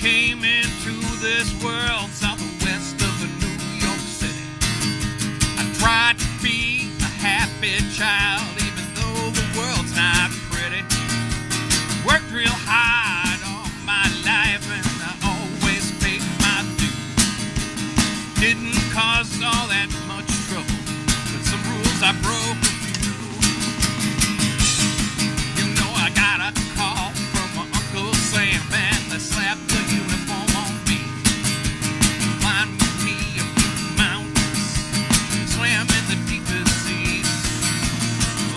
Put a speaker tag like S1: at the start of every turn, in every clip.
S1: came into this world southwest of New York City. I tried to be a happy child, even though the world's not pretty. Worked real hard all my life, and I always paid my dues. Didn't cause all that much trouble, but some rules I broke a few. You know I got a call from my Uncle Sam, and they slapped the uniform on me. Climbed with me a few mountains, swam in the deepest seas.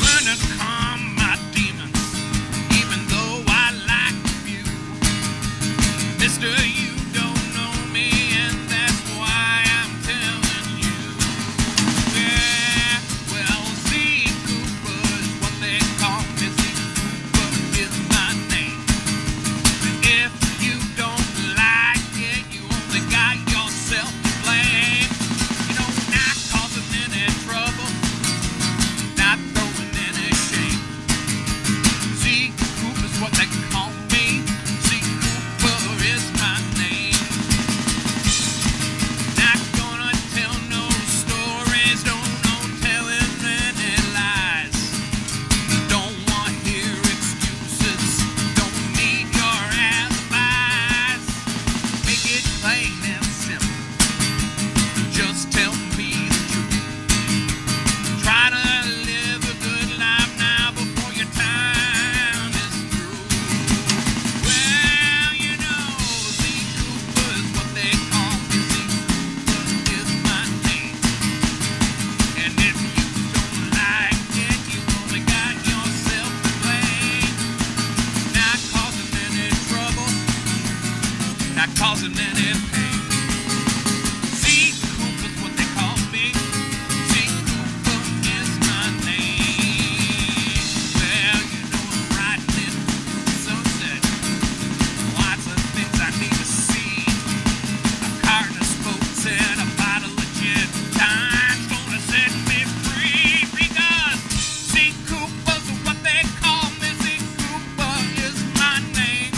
S1: Learned to calm my demons, even though I like you. Mister, you don't know me, and that's why I'm telling you. Yeah, well, Z Cooper is what they call me. Z Cooper is my name. If you don't like it, you only got yourself to blame. You know, not causing any trouble, not throwing any shame. Z Cooper's what they call me. Z Cooper is my name. Not gonna tell no stories, don't no telling any lies. Don't want to hear excuses, don't need your alibis. Make it plain and simple, just tell me the truth. Try to live a good life now before your time is through. Well, you know, Z Cooper is what they call me. Z Cooper is my name. And if you don't like it, you only got yourself to blame. Not causing any trouble, not causing any pain. Z Cooper's what they call me. Z Cooper is my name. Well, you know I'm riding in the sunset. Lots of things I need to see. A carton of spokes and a bottle of gin. Time's gonna set me free, because Z Cooper's what they call me. Z Cooper is my name.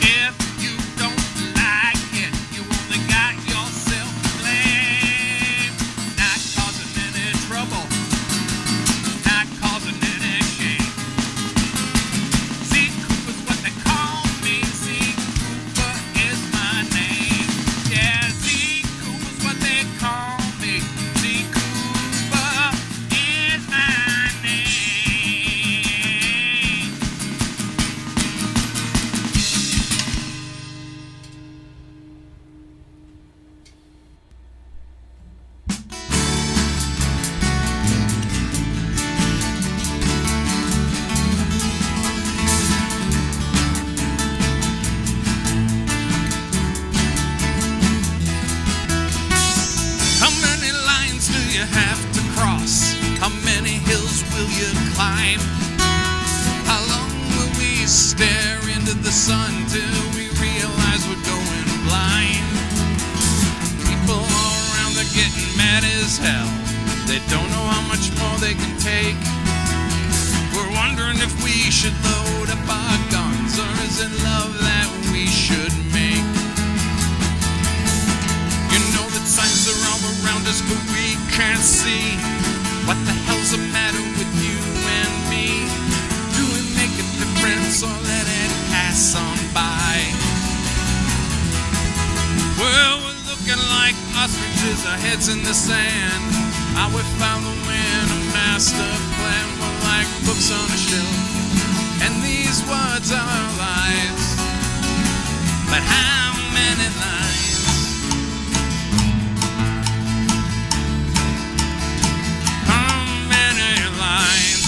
S1: If you don't like it, you only got yourself to blame. Not causing any trouble, not causing any shame. Z Cooper's what they call me. Z Cooper is my name. Yeah, Z Cooper's what they call me. Z Cooper is my name. How many lines do you have to cross? How many hills will you climb? How long will we stare into the sun till we realize we're going blind? People all around are getting mad as hell. They don't know how much more they can take. We're wondering if we should load up our guns, or is it love that we should make? You know that signs are all around us, but we can't see. What the hell's the matter with you and me? Do we make a difference, or let it pass on by? Well, we're looking like ostriches, our heads in the sand. How we found the win, a master plan. We're like books on a shelf, and these words are our lives. But how many lines? How many lines?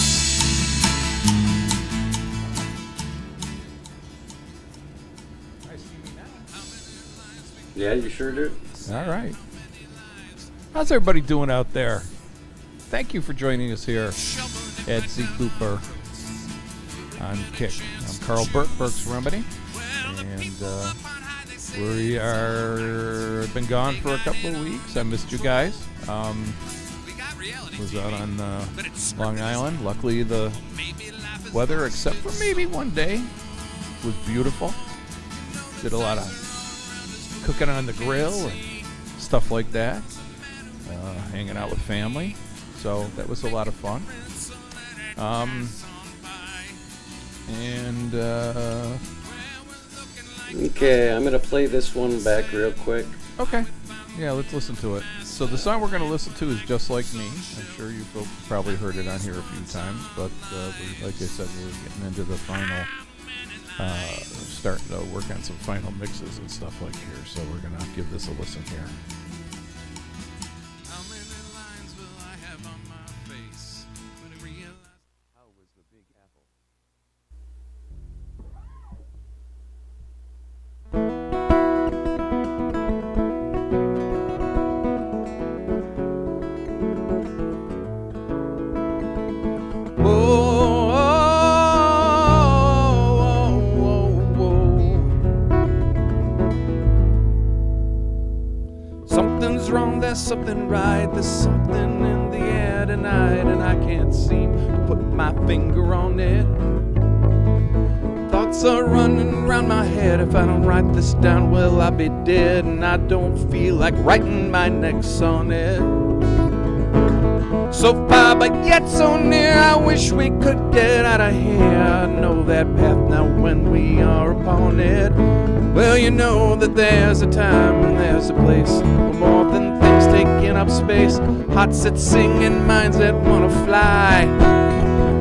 S2: Yeah, you sure do.
S3: All right. How's everybody doing out there? Thank you for joining us here at Z Cooper on Kick. I'm Carl Burkes Remedy, and we are been gone for a couple of weeks. I missed you guys. Was out on Long Island. Luckily, the weather, except for maybe one day, was beautiful. Did a lot of cooking on the grill and stuff like that. Hanging out with family. So that was a lot of fun.
S2: Okay, I'm gonna play this one back real quick.
S3: Okay. Yeah, let's listen to it. So the song we're going to listen to is Just Like Me. I'm sure you folks probably heard it on here a few times, but like I said, we're getting into the final, starting to work on some final mixes and stuff like here, so we're going to give this a listen here.
S1: How many lines will I have on my face when I realize how was the Big Apple? Something's wrong, there's something right, there's something in the air tonight, and I can't seem to put my finger on it. Thoughts are running around my head. If I don't write this down, well, I'll be dead, and I don't feel like writing my next sonnet. So far, but yet so near, I wish we could get out of here. I know that path now when we are upon it. Well, you know that there's a time and there's a place for more than things taking up space. Hearts that sing and minds that wanna fly.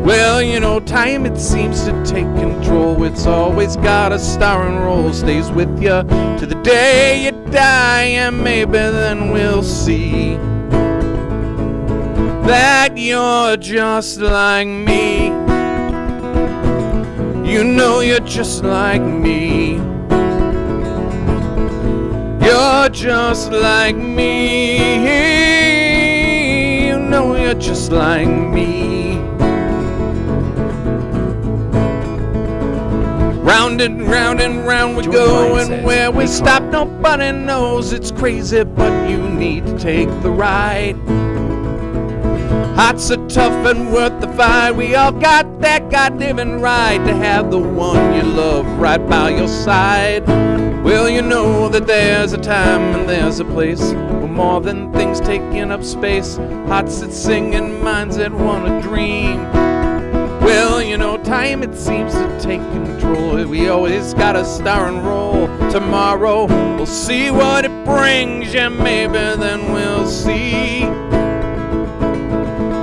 S1: Well, you know, time it seems to take control. It's always got a star and roll. Stays with you to the day you die, and maybe then we'll see that you're just like me. You know you're just like me. You're just like me. You know you're just like me. Round and round we go, and where we stop nobody knows. It's crazy, but you need to take the ride. Hearts are tough and worth the fight. We all got that God-given right to have the one you love right by your side. Well, you know that there's a time and there's a place for more than things taking up space. Hearts that sing and minds that want to dream. Well, you know, time it seems to take control. We always got a star and roll. Tomorrow we'll see what it brings. Yeah, maybe then we'll see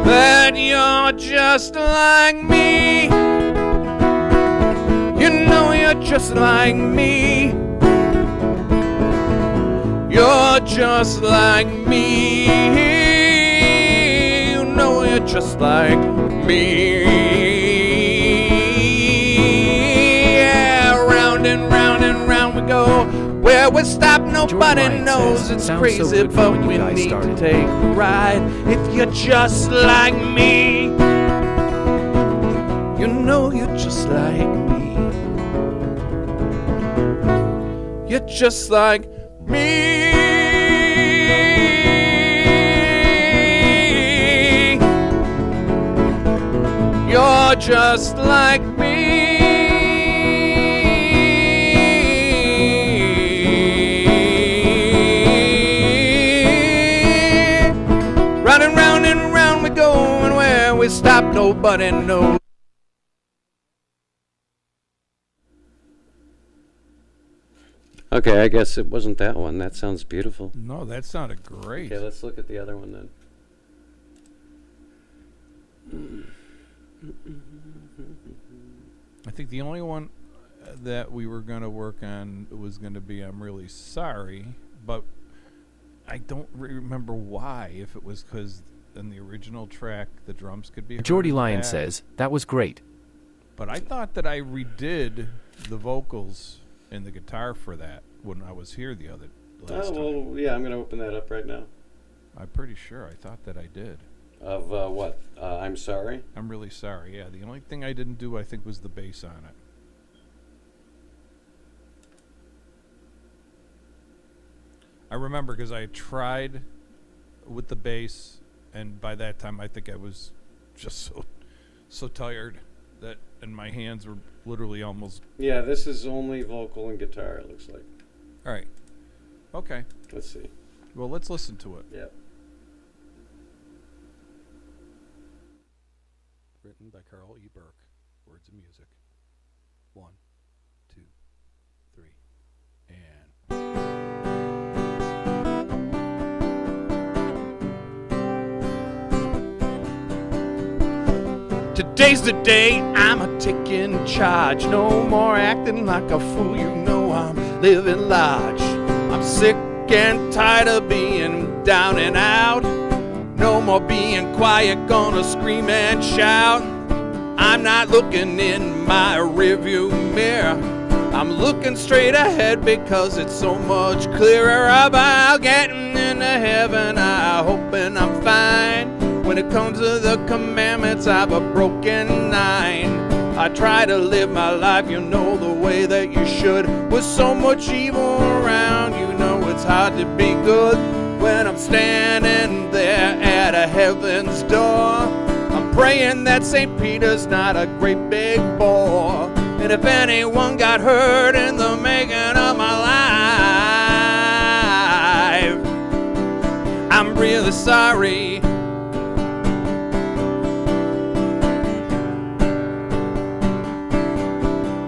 S1: that you're just like me. You know you're just like me. You're just like me. You know you're just like me. Yeah, round and round we go. Where we stop, nobody knows. It's crazy, but we need to take a ride. If you're just like me, you know you're just like me. You're just like me. You're just like me. Round and round we go, and where we stop, nobody knows.
S2: Okay, I guess it wasn't that one. That sounds beautiful.
S3: No, that sounded great.
S2: Okay, let's look at the other one then.
S3: I think the only one that we were going to work on was going to be I'm Really Sorry, but I don't remember why. If it was because in the original track the drums could be heard.
S4: Geordie Lyon says, that was great.
S3: But I thought that I redid the vocals and the guitar for that when I was here the other last time.
S2: Well, yeah, I'm going to open that up right now.
S3: I'm pretty sure I thought that I did.
S2: Of what? I'm Sorry?
S3: I'm Really Sorry, yeah. The only thing I didn't do, I think, was the bass on it. I remember because I tried with the bass, and by that time I think I was just so tired that, and my hands were literally almost.
S2: Yeah, this is only vocal and guitar, it looks like.
S3: All right. Okay.
S2: Let's see.
S3: Well, let's listen to it.
S2: Yep.
S3: Written by Carl E. Burke. Words and music. 1, 2, 3, and.
S1: Today's the day I'm taking charge. No more acting like a fool, you know I'm living large. I'm sick and tired of being down and out. No more being quiet, gonna scream and shout. I'm not looking in my rearview mirror. I'm looking straight ahead because it's so much clearer about getting into heaven. I hope and I'm fine. When it comes to the commandments, I've a broken 9. I try to live my life, you know, the way that you should. With so much evil around, you know it's hard to be good. When I'm standing there at a heaven's door, I'm praying that St. Peter's not a great big bore. And if anyone got hurt in the making of my life, I'm really sorry.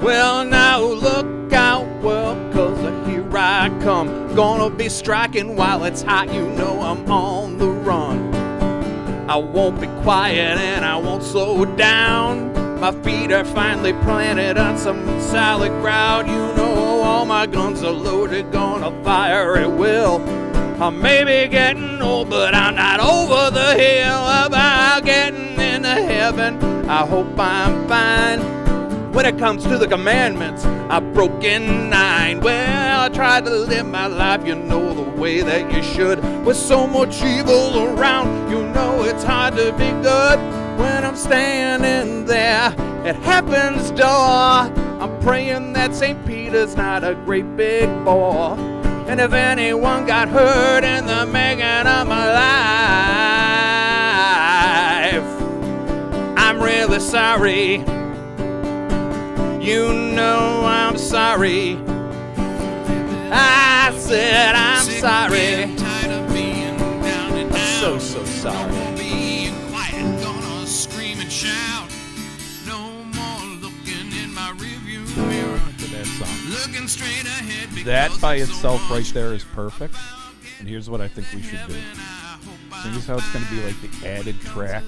S1: Well, now look out, well, 'cause here I come. Gonna be striking while it's hot, you know I'm on the run. I won't be quiet and I won't slow down. My feet are finally planted on some solid ground. You know all my guns are loaded, gonna fire at will. I may be getting old, but I'm not over the hill. About getting into heaven, I hope I'm fine. When it comes to the commandments, I've broken 9. Well, I tried to live my life, you know, the way that you should. With so much evil around, you know it's hard to be good. When I'm standing there at heaven's door, I'm praying that St. Peter's not a great big bore. And if anyone got hurt in the making of my life, I'm really sorry. You know I'm sorry. I said I'm sorry. I'm so sorry.
S5: Being quiet, gonna scream and shout. No more looking in my rearview mirror.
S3: To that song.
S5: Looking straight ahead.
S3: That
S5: because
S3: by
S5: it's so
S3: itself right
S5: much
S3: there is perfect. And here's what I think we should do. Here's how it's going to be like the added track.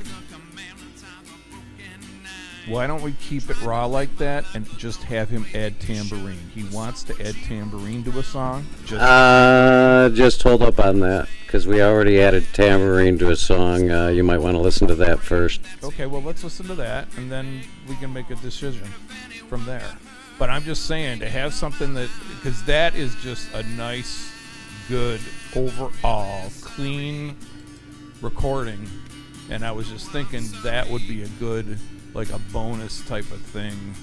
S3: Why don't we keep it raw like that and just have him add tambourine? He wants to add tambourine to a song.
S2: Just hold up on that, because we already added tambourine to a song. You might want to listen to that first.
S3: Okay, well, let's listen to that, and then we can make a decision from there. But I'm just saying, to have something that, because that is just a nice, good, overall, clean recording, and I was just thinking that would be a good, like a bonus type of thing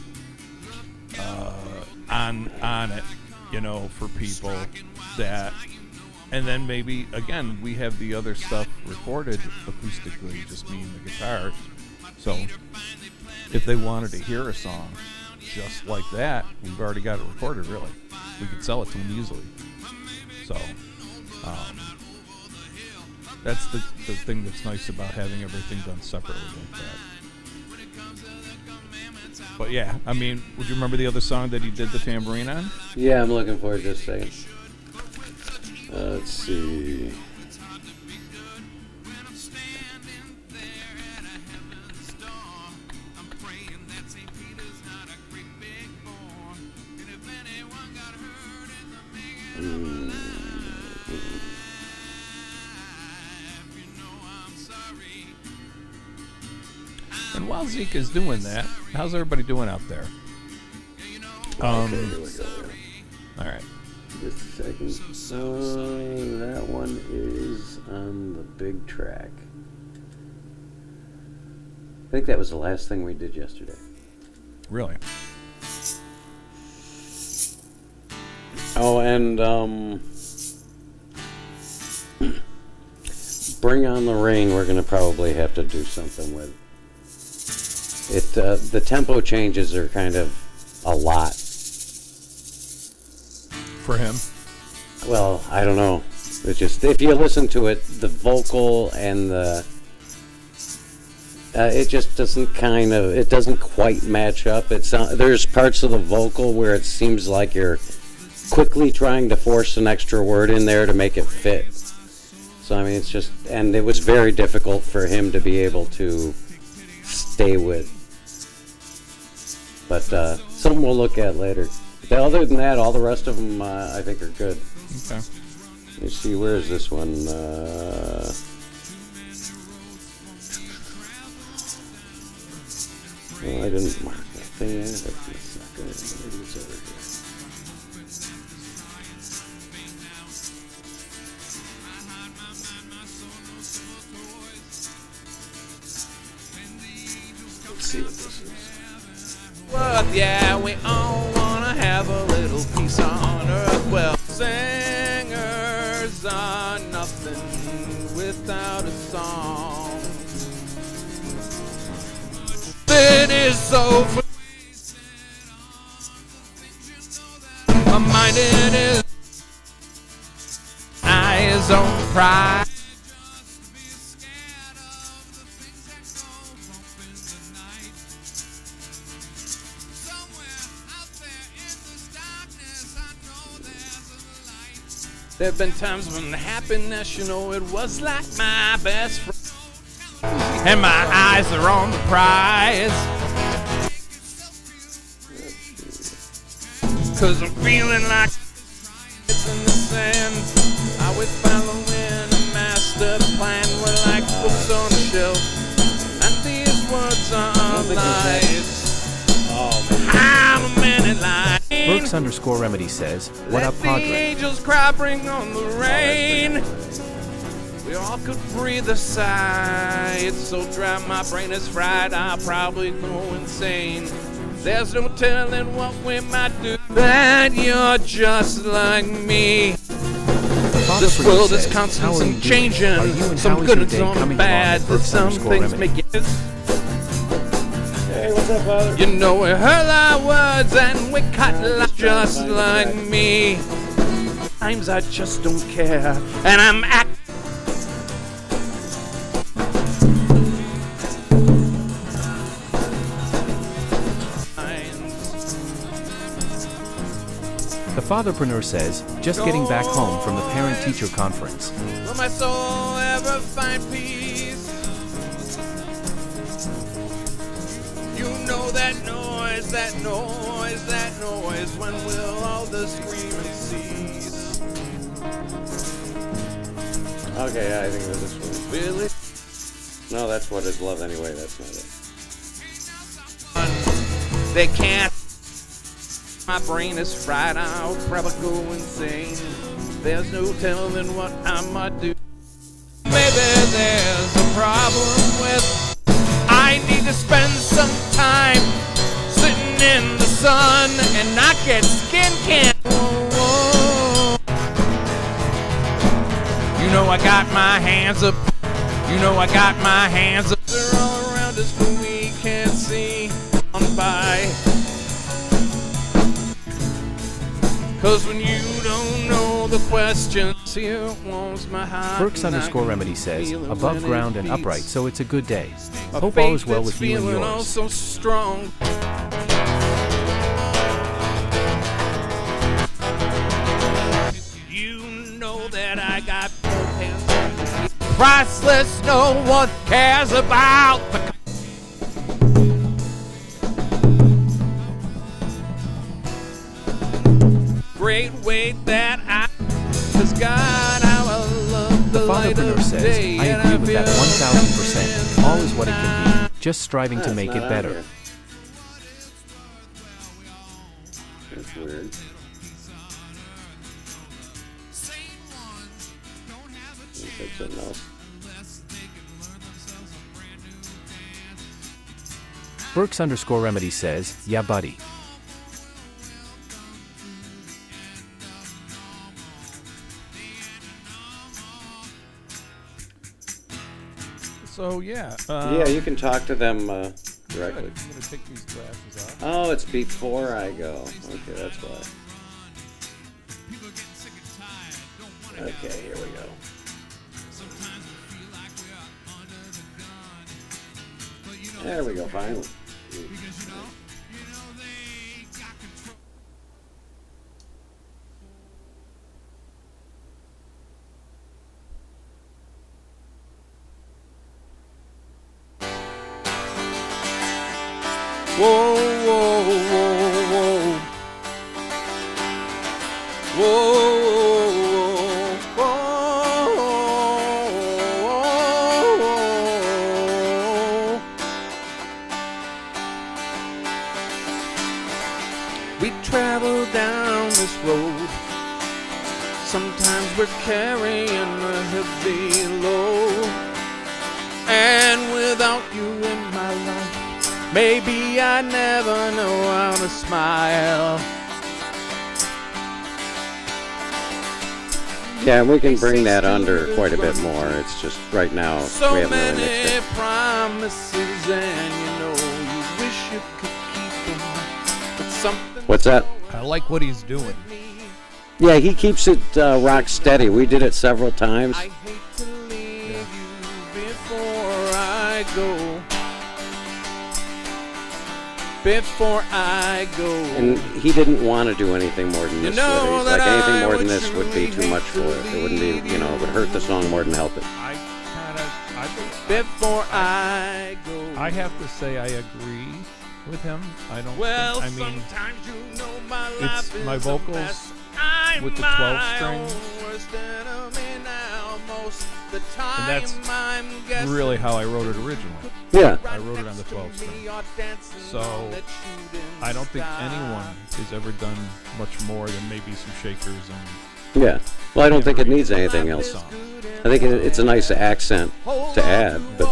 S3: on it, you know, for people that, and then maybe again we have the other stuff recorded acoustically, just me and the guitars. So if they wanted to hear a song just like that, we've already got it recorded. Really, we could sell it to them easily. So that's the thing that's nice about having everything done separately like that. But yeah, I mean, would you remember the other song that he did the tambourine on?
S2: Yeah, I'm looking for it just a second. Let's see.
S3: And while Zeke is doing that, how's everybody doing out there?
S2: Okay, here we go.
S3: All right.
S2: Just a second. That one is on the big track. I think that was the last thing we did yesterday.
S3: Really?
S2: Oh, and Bring on the Rain, we're going to probably have to do something with. the tempo changes are kind of a lot.
S3: For him.
S2: Well, I don't know. It's just, if you listen to it, the vocal and the it just doesn't it doesn't quite match up. There's parts of the vocal where it seems like you're quickly trying to force an extra word in there to make it fit. So I mean, it's just, and it was very difficult for him to be able to stay with. But something we'll look at later. But other than that, all the rest of them I think are good.
S3: Okay.
S2: Let me see, where is this one? Well, I didn't mark that thing. That's not good. Maybe it's over here. Let's see what this is.
S5: Well, yeah, we all wanna have a little peace on earth. Well, singers are nothing without a song. It is so free. My mind it is eyes on pride. There've been times when happiness, you know, it was like my best friend. And my eyes are on the prize. 'Cause I'm feeling like it's in the sand. I was following a master plan. We're like books on a shelf. And these words are lies. How many lies?
S4: Burkes_Remedy says, what up,
S5: Let the
S4: Padre?
S5: angels cry, bring on the rain. We all could breathe a sigh. It's so dry, my brain is fried. I'll probably go insane. There's no telling what we might do. That you're just like me. This world is constantly changing. Some good and some bad. But some things make it.
S2: Hey, what's up, Father?
S5: You know we heard our words and we cut lies just like me. Times I just don't care, and I'm acting.
S4: The Fatherpreneur says, just getting back home from the parent-teacher conference.
S5: Will my soul ever find peace? You know that noise, that noise, that noise. When will all the screaming cease?
S2: Okay, yeah, I think it was this one.
S5: Really?
S2: No, that's What Is Love anyway. That's not it.
S5: They can't. My brain is fried. I'll probably go insane. There's no telling what I might do. Maybe there's a problem with. I need to spend some time sitting in the sun and not get skin cancer. You know I got my hands up. You know I got my hands up. They're all around us, but we can't see on by. 'Cause when you don't know the questions, here warms my heart.
S4: Burkes_Remedy says, above ground and upright, so it's a good day.
S5: A
S4: Hope
S5: faith
S4: all is well
S5: that's
S4: with you and
S5: feeling oh
S4: yours.
S5: so strong. You know that I got both hands. Priceless, no one cares about the. Great weight that I. 'Cause God, how I love the
S4: The
S5: light
S4: Fatherpreneur
S5: of
S4: says,
S5: day.
S4: I
S5: and
S4: agree with that
S5: feel
S4: 1000%. All is what it can be, just striving to
S2: That's
S4: make
S2: not
S4: it
S2: on
S4: better.
S2: here. That's weird. That's something else.
S4: Burkes_Remedy says, yeah, buddy.
S3: So, yeah.
S2: Yeah, you can talk to them directly.
S3: I'm gonna take these glasses off.
S2: Oh, it's before I go. Okay, that's why.
S1: People are getting sick and tired, don't wanna
S2: Okay, here we go.
S1: Sometimes we feel like we are under the gun. But you know,
S2: There we go, finally.
S1: because you know they got control.
S5: Whoa, whoa, whoa, whoa. Whoa, whoa, whoa. We travel down this road. Sometimes we're carrying a heavy load. And without you in my life, maybe I never know how to smile.
S2: Yeah, we can bring that under quite a bit more. It's just right now
S5: So
S2: we haven't really
S5: many
S2: mixed it.
S5: promises, and you know you wish you could keep them. But something
S2: What's that?
S3: I like what he's doing.
S2: Yeah, he keeps it rock steady. We did it several times.
S5: I hate to leave you before I go. Before I go.
S2: And he didn't want to do anything more than
S5: You
S2: this.
S5: know
S2: He's
S5: that
S2: like, anything
S5: I
S2: more than
S5: would
S2: this would be
S5: truly
S2: too much
S5: hate
S2: for
S5: to
S2: it. It wouldn't be,
S5: leave
S2: it would hurt the song more than help it.
S3: I kind of,
S5: Before I go.
S3: I have to say I agree with him. I don't.
S5: Well,
S3: think, I mean,
S5: sometimes you know my
S3: it's
S5: life is
S3: my
S5: a
S3: vocals
S5: mess. I'm
S3: with the
S5: my
S3: 12 string.
S5: own worst enemy now. Most the time
S3: And that's
S5: I'm guessing
S3: really how I wrote it originally.
S2: Yeah.
S3: I wrote it on the 12 string. So, I don't think anyone has ever done much more than maybe some shakers and
S2: Yeah. Well, I don't think it needs anything else.
S3: song.
S2: I think it's a nice accent to add, but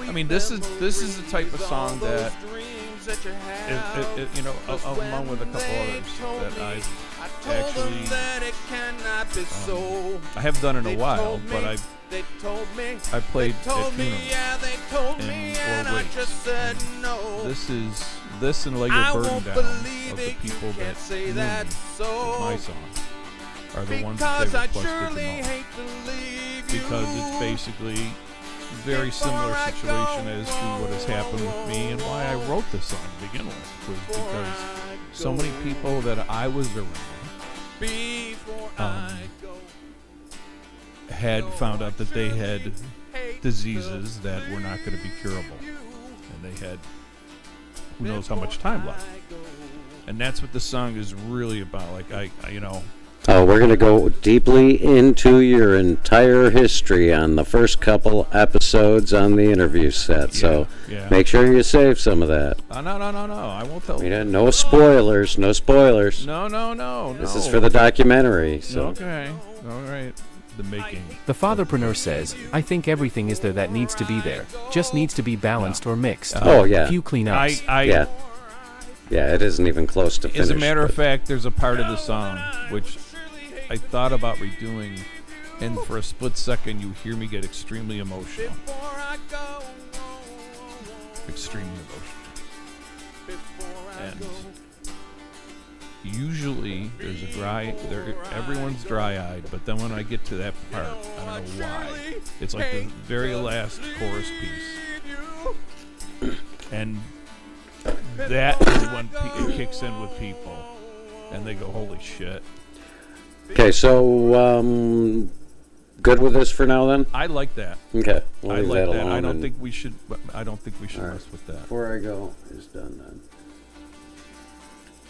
S3: I mean, this is the type of song that, you know, along with a couple others that I've actually, I have done in a while, but I played at funerals and or wakes. This and Lay Your Burden Down of the people that knew me with my song are the ones that they requested the most, because it's basically very similar situation as to what has happened with me and why I wrote this song to begin with, was because so many people that I was around had found out that they had diseases that were not going to be curable, and they had who knows how much time left. And that's what the song is really about. Like I you know,
S2: oh, we're going to go deeply into your entire history on the first couple episodes on the interview set. So
S3: yeah.
S2: make sure you save some of that.
S3: No, I won't tell you.
S2: No spoilers. No spoilers.
S3: No.
S2: This is for the documentary. So
S3: Okay, all right. The making.
S4: The fatherpreneur says, I think everything is there that needs to be there. Just needs to be balanced or mixed.
S2: Oh, yeah.
S4: Few cleanups.
S2: yeah, it isn't even close to finished.
S3: As a matter of
S2: but-
S3: fact, there's a part of the song which I thought about redoing, and for a split second you hear me get extremely emotional. Extremely emotional. And usually there's everyone's dry-eyed, but then when I get to that part, I don't know why. It's like the very last chorus piece. And that is when it kicks in with people, and they go, holy shit.
S2: Okay, so good with this for now then?
S3: I like that.
S2: Okay, we'll
S3: I
S2: leave
S3: like
S2: that
S3: that.
S2: alone.
S3: I don't
S2: and
S3: think we should
S2: All right.
S3: mess with that.
S2: Before I go is done then.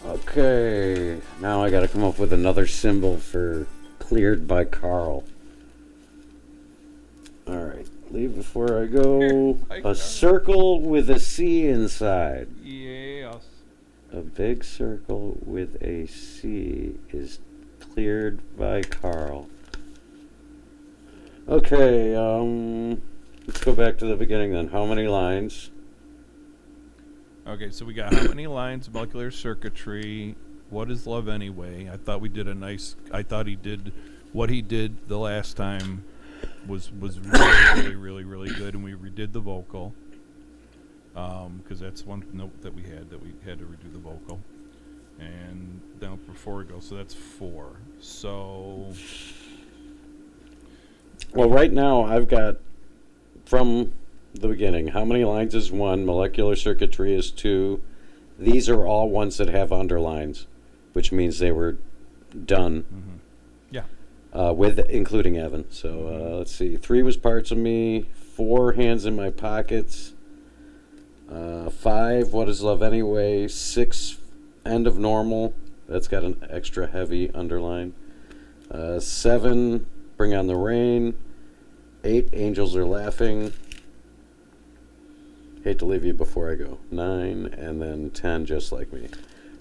S2: Okay, now I got to come up with another symbol for cleared by Carl. All right, leave before I go. A circle with a C inside.
S3: Yes.
S2: A big circle with a C is cleared by Carl. Okay, let's go back to the beginning then. How many lines?
S3: Okay, so we got how many lines, molecular circuitry, what is love anyway? I thought he did what he did the last time was really, really, really, really good, and we redid the vocal. because that's one note that we had to redo the vocal. And down before we go, so that's 4. So
S2: Well, right now I've got from the beginning. How many lines is 1? Molecular circuitry is 2. These are all ones that have underlines, which means they were done.
S3: yeah,
S2: With including Evan. So let's see. 3 was parts of me. 4 hands in my pockets. 5 what is love anyway. 6 end of normal. That's got an extra heavy underline. 7 bring on the rain. 8 angels are laughing. Hate to leave you before I go. 9 and then 10 just like me.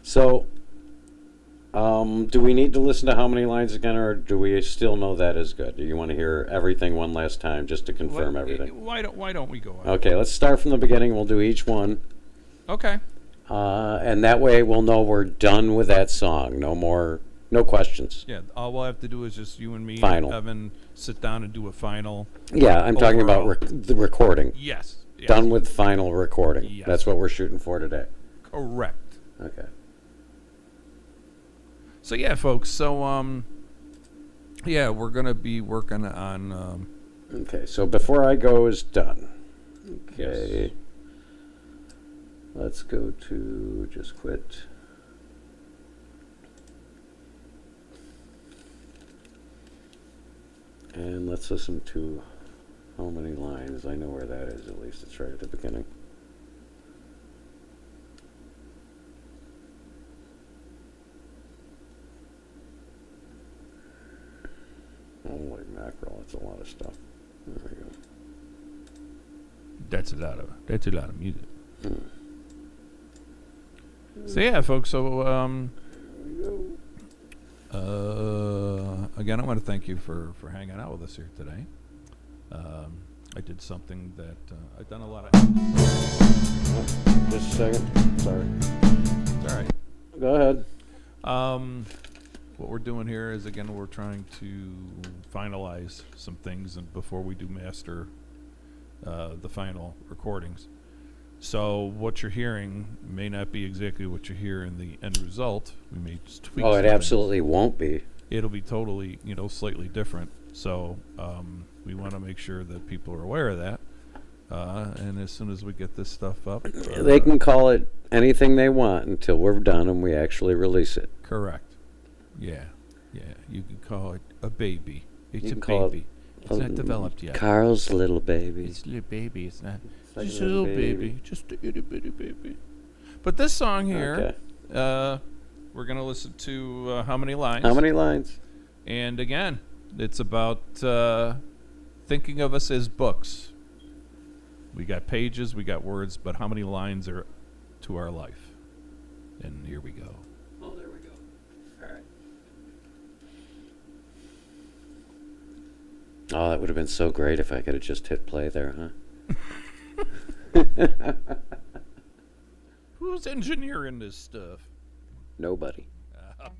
S2: So do we need to listen to how many lines again, or do we still know that is good? Do you want to hear everything one last time just to confirm everything?
S3: Why don't we go on?
S2: Okay, let's start from the beginning. We'll do each one,
S3: Okay.
S2: and that way we'll know we're done with that song. No questions.
S3: Yeah, all we'll have to do is just you and me,
S2: Final.
S3: Evan, sit down and do a final.
S2: Yeah, I'm talking about
S3: Overall.
S2: the recording.
S3: Yes.
S2: Done with final recording.
S3: Yes.
S2: That's what we're shooting for today.
S3: Correct.
S2: Okay.
S3: So yeah, folks. So yeah, we're gonna be working on.
S2: Okay, so before I go is done. Okay. Let's go to just quit. And let's listen to how many lines. I know where that is, at least it's right at the beginning. Holy mackerel, that's a lot of stuff. There we go.
S3: That's a lot of music. So yeah, folks. So again, I want to thank you for hanging out with us here today. I did something that I've done a lot of.
S2: Just a second. Sorry.
S3: It's all right.
S2: Go ahead.
S3: What we're doing here is, again, we're trying to finalize some things and before we do master the final recordings. So what you're hearing may not be exactly what you hear in the end result. We may just tweak.
S2: Oh,
S3: some
S2: it
S3: things.
S2: absolutely won't be.
S3: It'll be totally, slightly different. So we want to make sure that people are aware of that. And as soon as we get this stuff up,
S2: They can call it anything they want until we're done and we actually release it.
S3: correct. Yeah. You can call it a baby. It's
S2: You
S3: a
S2: can call it
S3: baby. It's not developed yet.
S2: Carl's little baby.
S3: It's a little baby. It's not.
S2: like
S3: Just
S2: a
S3: a
S2: little
S3: little
S2: baby.
S3: baby. Just a itty bitty baby. But this song here, we're gonna listen to how many lines?
S2: How many lines?
S3: And again, it's about thinking of us as books. We got pages, we got words, but how many lines are to our life? And here we go.
S2: Oh, there we go. All right. Oh, that would have been so great if I could have just hit play there, huh?
S3: Who's engineering this stuff?
S2: Nobody.
S3: Okay.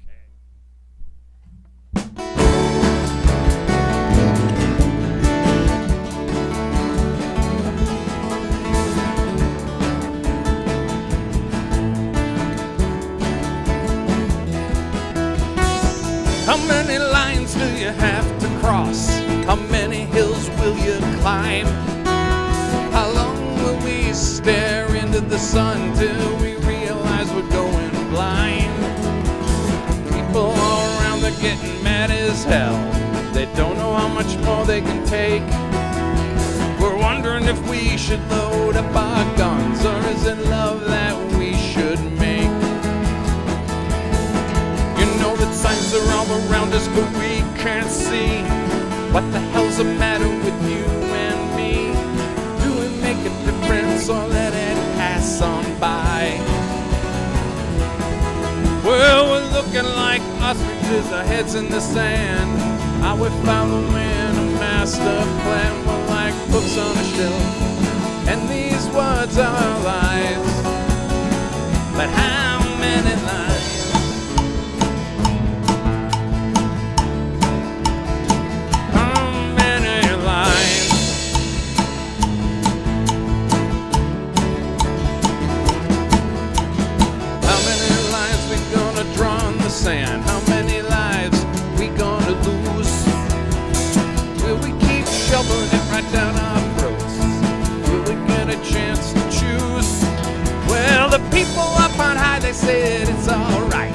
S5: How many lines do you have to cross? How many hills will you climb? How long will we stare into the sun till we realize we're going blind? People all around, they're getting mad as hell. They don't know how much more they can take. We're wondering if we should load up our guns, or is it love that we should make? You know that signs are all around us, but we can't see. What the hell's the matter with you and me? Do we make a difference or let it pass on by? Well, we're looking like ostriches, our heads in the sand. Are we following a master plan? We're like books on a shelf, and these words are our lives. But how many lines? right down our throats. Will we get a chance to choose? Well, the people up on high, they said it's alright.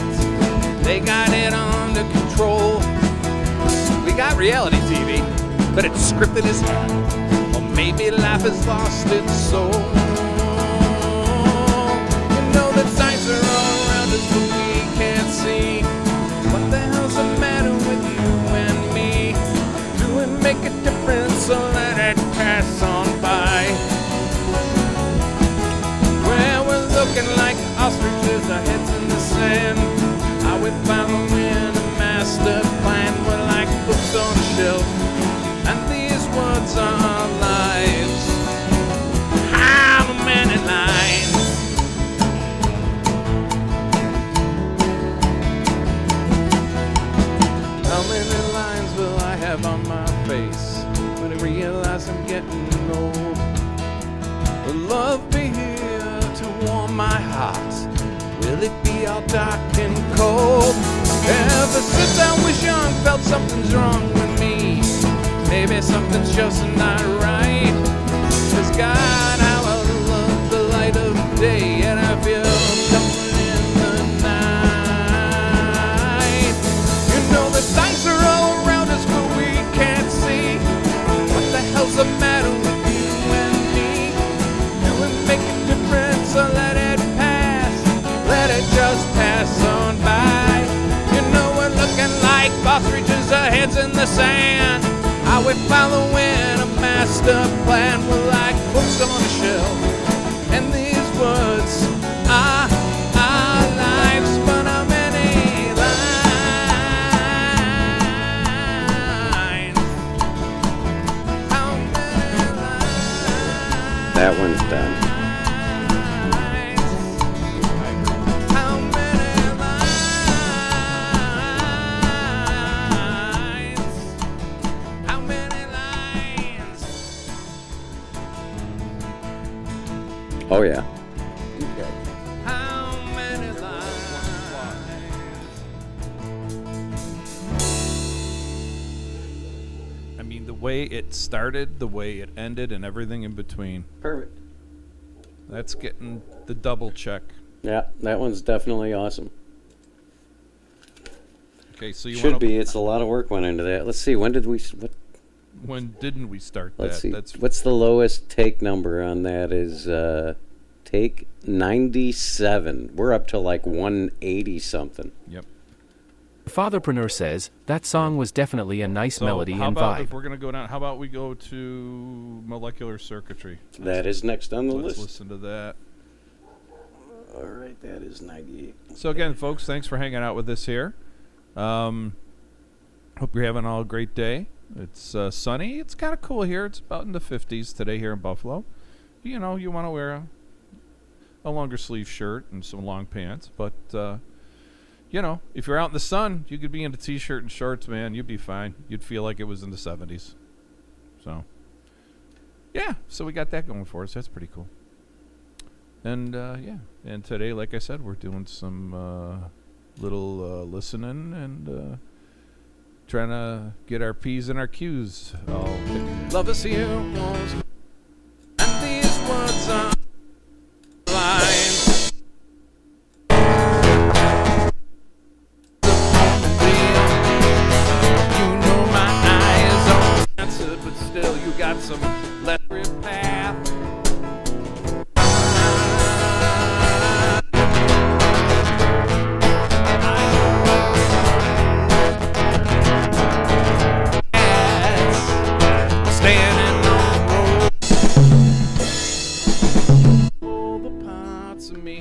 S5: They got it under control. We got reality TV, but it's scripted as hell. Or maybe life has lost its soul. You know the signs are all around us, but we can't see. What the hell's the matter with you and me? Do it make a difference or let it pass on by? Well, we're looking like ostriches, our heads in the sand. Are we following a master plan? We're like books on a shelf, and these words are our lives. How many lines? How many lines will I have on my face when I realize I'm getting old? Will love be here to warm my heart? Will it be all dark and cold? Ever since I was young, felt something's wrong with me. Maybe something's just not right. 'Cause God, how I love the light of day, and I feel comfort in the night. You know the signs are all around us, but we can't see. What the hell's the matter with you and me? Do it make a difference or let it pass? Let it just pass on by. You know we're looking like ostriches, our heads in the sand. Are we following a master plan? We're like books on a shelf, and these words are our lives. But how many lines? How many lines?
S2: That one's done.
S5: How many lines? How many lines?
S2: Oh yeah.
S5: How many lines? I mean, the way it started, the way it ended, and everything in between.
S2: Perfect.
S5: That's getting the double check.
S2: Yeah, that one's definitely awesome.
S5: Okay, so you
S2: Should
S5: want
S2: be. It's a lot of work went into that. Let's see. When did we?
S5: When didn't we start
S2: Let's
S5: that?
S2: see.
S5: That's
S2: What's the lowest take number on that? Is take 97. We're up to like 180 something.
S5: yep.
S4: Fatherpreneur says, that song was definitely a nice
S5: So
S4: melody
S5: how
S4: and
S5: about
S4: vibe.
S5: if we're gonna go down? How about we go to molecular circuitry?
S2: That is next on the
S5: Let's
S2: list.
S5: listen to that.
S2: All right, that is 98.
S5: So again, folks, thanks for hanging out with us here. Hope you're having all a great day. It's sunny. It's kind of cool here. It's about in the 50s today here in Buffalo. You know, you want to wear a longer sleeve shirt and some long pants, but you know, if you're out in the sun, you could be in a t-shirt and shorts, man. You'd be fine. You'd feel like it was in the 70s. So, yeah. So we got that going for us. That's pretty cool. And yeah. And today, like I said, we're doing some little listening and trying to get our P's and our Q's all picked. Love is here, and these words are lines. You know my eyes are answered, but still you got some letter path. Standing on the road, all the parts of me.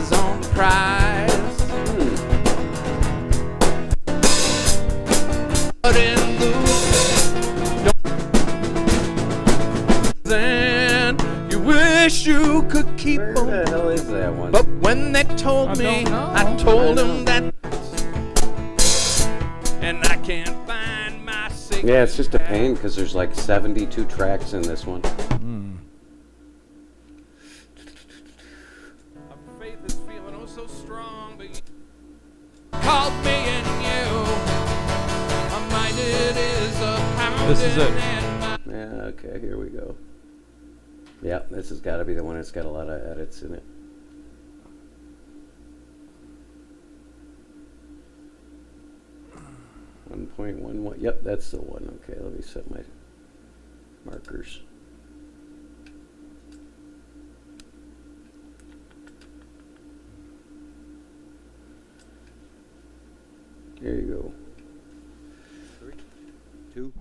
S5: his own prize. But in the then you wish you could keep
S2: Where
S5: on.
S2: the hell is that one?
S5: But when they told me,
S3: don't know.
S5: I told them that, and I can't find my signal.
S2: Yeah, it's just a pain because there's like 72 tracks in this one.
S5: Faith is feeling oh so strong, but you called me and you. My mind it is a pounding.
S3: This is it.
S5: And my
S2: Yeah, okay, here we go. Yeah, this has got to be the one that's got a lot of edits in it. .11. Yep, that's the one. Okay, let me set my markers. There you go. 3, 2.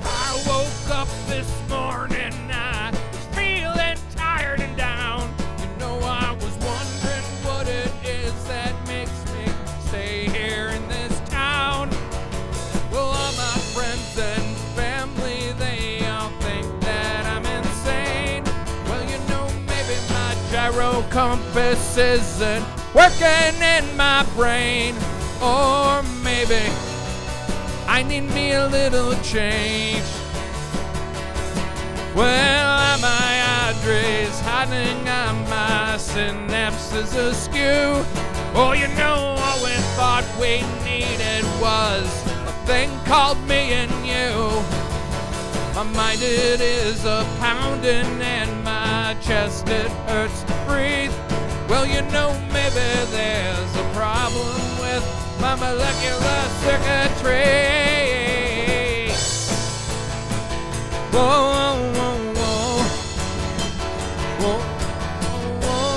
S5: I woke up this morning, I was feeling tired and down. You know, I was wondering what it is that makes me stay here in this town. Well, all my friends and family, they all think that I'm insane. Well, you know, maybe my gyro compass isn't working in my brain. Or maybe I need me a little change. Well, my address hiding on my synapses askew. Oh, you know, all we thought we needed was a thing called me and you. My mind, it is a pounding and my chest, it hurts to breathe. Well, you know, maybe there's a problem with my molecular circuitry. Whoa, whoa, whoa, whoa, whoa.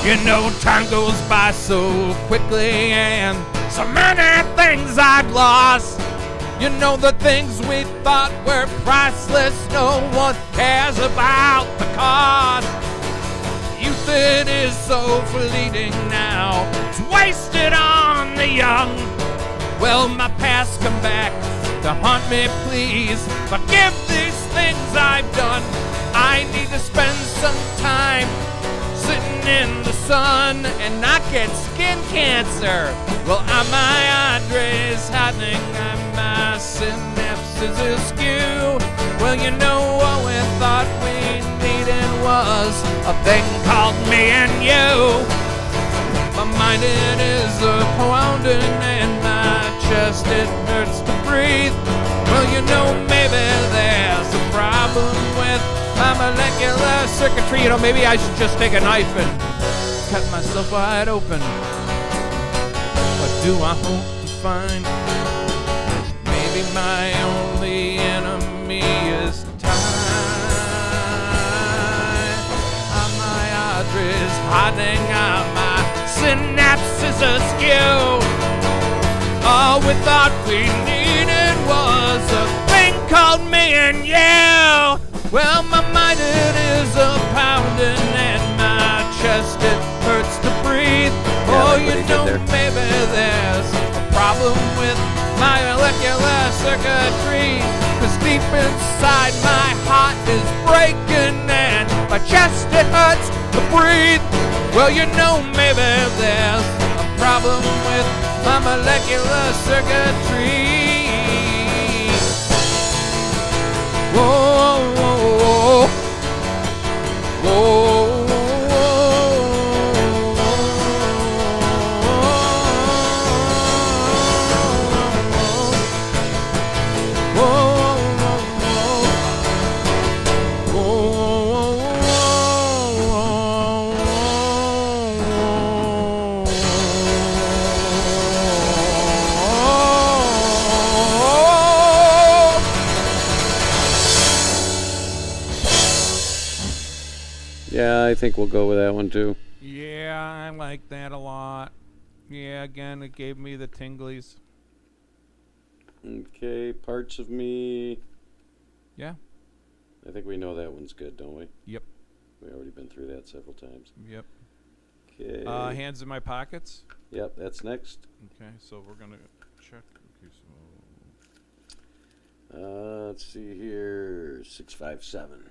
S5: You know, time goes by so quickly and so many things I've lost. You know, the things we thought were priceless, no one cares about the cost. Youth, it is so fleeting now, it's wasted on the young. Well, my past come back to haunt me, please forgive these things I've done. I need to spend some time sitting in the sun and not get skin cancer. Well, my address hiding on my synapses askew. Well, you know, what we thought we needed was a thing called me and you. My mind, it is a pounding and my chest, it hurts to breathe. Well, you know, maybe there's a problem with my molecular circuitry. You know, maybe I should just take a knife and cut myself wide open. What do I hope to find? Maybe my only enemy is time. My address hiding on my synapses askew. All we thought we needed was a thing called me and you. Well, my mind, it is a pounding and my chest, it hurts to breathe. Oh, you know, maybe there's a problem with my molecular circuitry. 'Cause deep inside my heart is breaking and my chest, it hurts to breathe. Well, you know, maybe there's a problem with my molecular circuitry. Whoa, whoa, whoa, whoa.
S2: Yeah, I think we'll go with that one too.
S3: Yeah, I like that a lot. Yeah, again, it gave me the tinglies.
S2: Okay, Parts of Me.
S3: Yeah.
S2: I think we know that one's good, don't we?
S3: Yep.
S2: We've already been through that several times.
S3: Yep.
S2: Okay.
S3: Hands in My Pockets.
S2: Yep, that's next.
S3: Okay, so we're gonna check. Okay, so
S2: Let's see here. 657.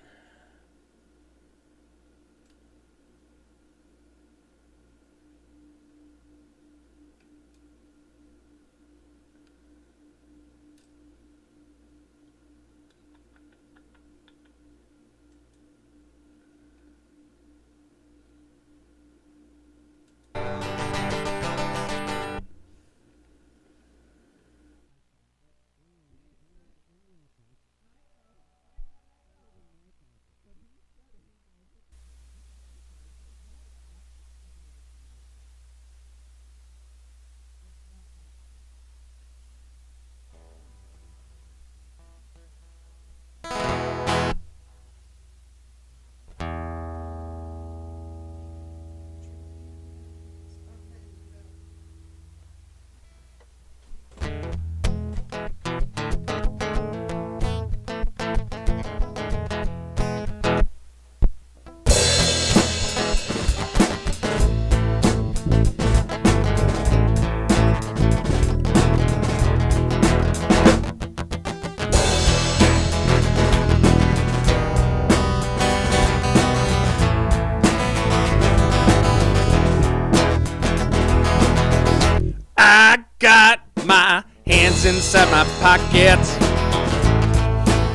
S5: I got my hands inside my pockets,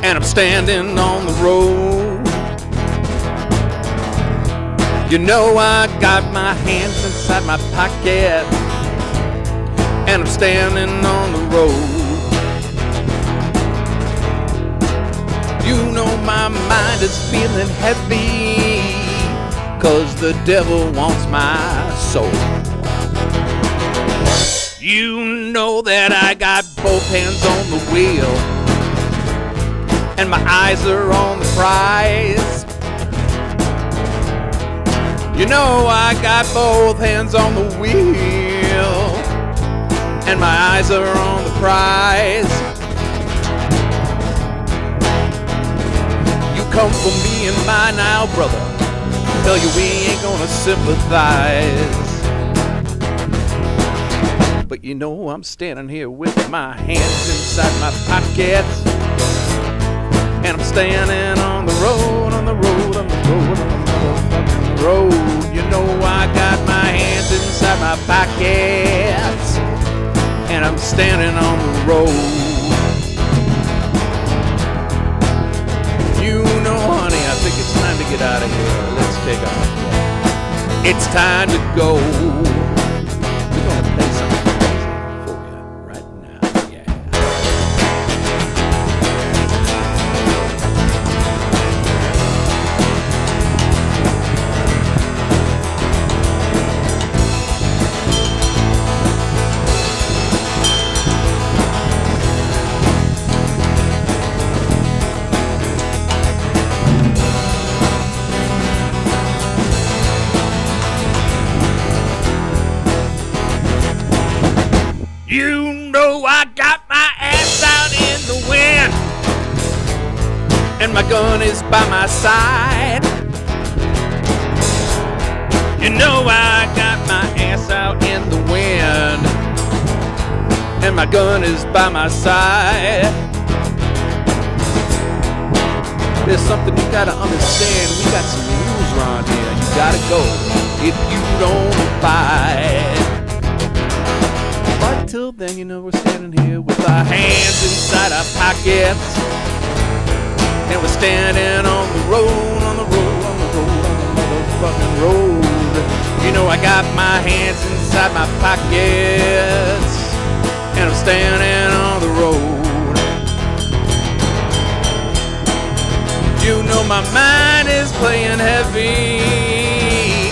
S5: and I'm standing on the road. You know I got my hands inside my pocket, and I'm standing on the road. You know my mind is feeling heavy, 'cause the devil wants my soul. You know that I got both hands on the wheel, and my eyes are on the prize. You know I got both hands on the wheel, and my eyes are on the prize. You come for me and mine now, brother. Tell you we ain't gonna sympathize. But you know I'm standing here with my hands inside my pockets, and I'm standing on the road, on the road, on the road, on the motherfucking road. You know I got my hands inside my pockets, and I'm standing on the road. You know, honey, I think it's time to get out of here. Let's take off. It's time to go. We're gonna play something for you right now. Yeah. You know I got my ass out in the wind, and my gun is by my side. You know I got my ass out in the wind, and my gun is by my side. There's something you gotta understand. We got some rules around here. You gotta go if you don't abide. But till then, you know we're standing here with our hands inside our pockets, and we're standing on the road, on the road, on the road, on the motherfucking road. You know I got my hands inside my pockets, and I'm standing on the road. You know my mind is playing heavy,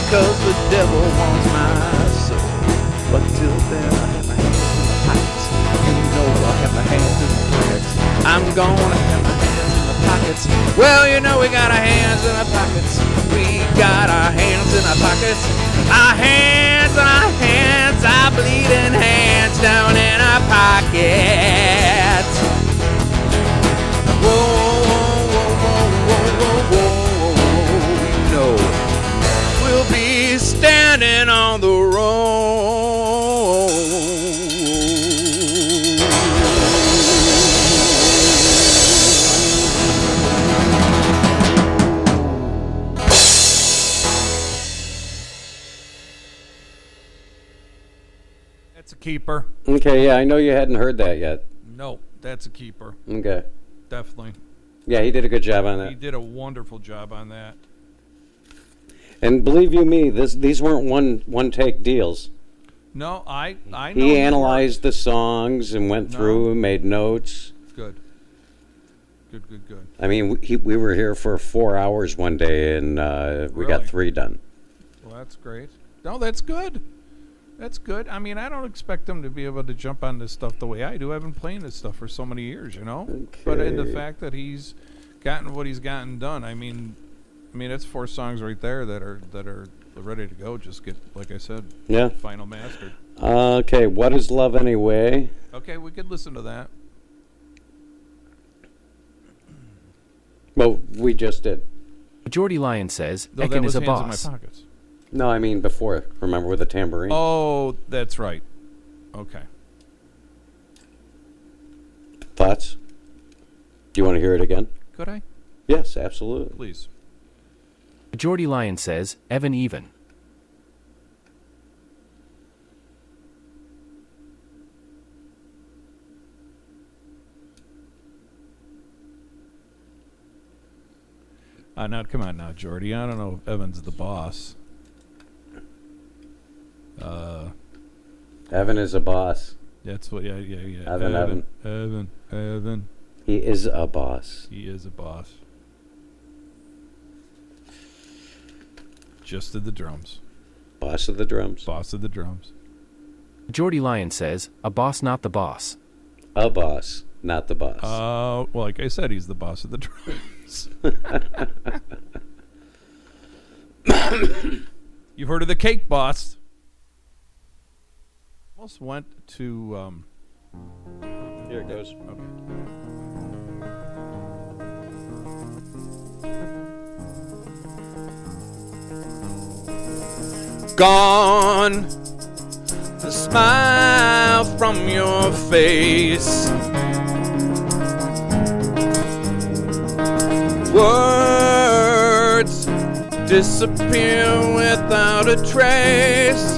S5: 'cause the devil wants my soul. But till then, I have my hands in my pockets. You know I have my hands in the pockets. I'm gonna have my hands in the pockets. Well, you know we got our hands in our pockets. We got pockets. Our hands are bleeding hands down in our pockets. Whoa, whoa, whoa, whoa, whoa, whoa, whoa. You know we'll be standing on the road.
S3: That's a keeper.
S2: Okay, yeah, I know you hadn't heard that yet.
S3: No, that's a keeper.
S2: Okay.
S3: Definitely.
S2: Yeah, he did a good job on
S3: He
S2: that.
S3: did a wonderful job on that.
S2: And believe you me, these weren't one take deals.
S3: No, I know.
S2: He analyzed the songs and went through and made notes.
S3: Good. Good.
S2: I mean, we were here for 4 hours one day, and we got
S3: Really?
S2: 3 done.
S3: Well, that's great. No, that's good. That's good. I mean, I don't expect him to be able to jump on this stuff the way I do. I've been playing this stuff for so many years, you know. But in the
S2: Okay.
S3: fact that he's gotten what he's gotten done, I mean, that's 4 songs right there that are ready to go. Just get, like I said,
S2: Yeah.
S3: final mastered.
S2: Okay, What Is Love Anyway?
S3: Okay, we could listen to that.
S2: Well, we just did.
S4: Geordie Lion says,
S3: Though that
S4: Ekin
S3: was
S4: is a
S3: Hands
S4: boss.
S3: in my pockets.
S2: No, I mean before. Remember with the tambourine?
S3: Oh, that's right. Okay.
S2: Thoughts? Do you want to hear it again?
S3: Could I?
S2: Yes, absolutely.
S3: Please.
S4: Geordie Lion says, Evan Even.
S3: Now, come on now, Jordy. I don't know if Evan's the boss.
S2: Evan is a boss.
S3: That's what, yeah. Evan.
S2: He is a boss.
S3: He is a boss. Just did the drums.
S2: Boss of the drums.
S3: Boss of the drums.
S4: Geordie Lion says, a boss not the boss.
S2: A boss, not the boss.
S3: Well, like I said, he's the boss of the drums. You've heard of the cake boss. Almost went to,
S2: Here it goes.
S3: okay.
S5: Gone, the smile from your face. Words disappear without a trace.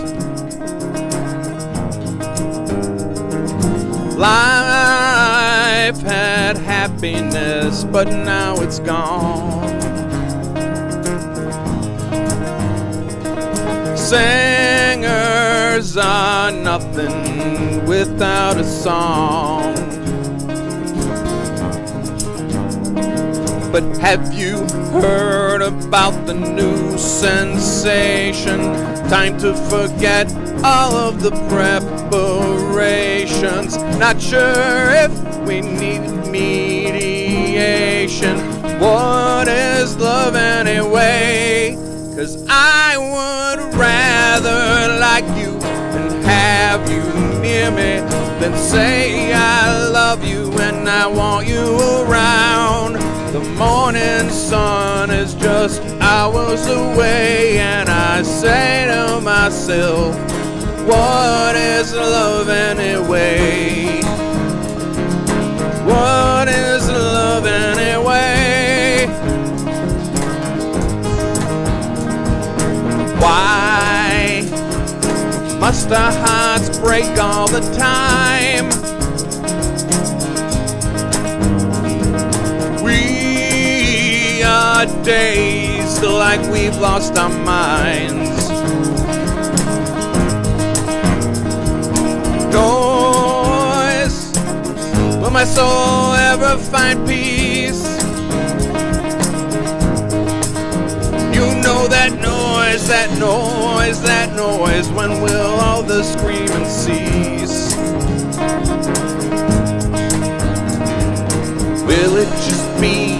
S5: Life had happiness, but now it's gone. Singers are nothing without a song. But have you heard about the new sensation? Time to forget all of the preparations. Not sure if we need mediation. What is love anyway? 'Cause I would rather like you and have you near me than say I love you and I want you around. The morning sun is just hours away, and I say to myself, what is love anyway? What is love anyway? Why must our hearts break all the time? We are dazed like we've lost our minds. Noise, will my soul ever find peace? You know that noise, that noise, that noise. When will all the screaming cease? Will it just be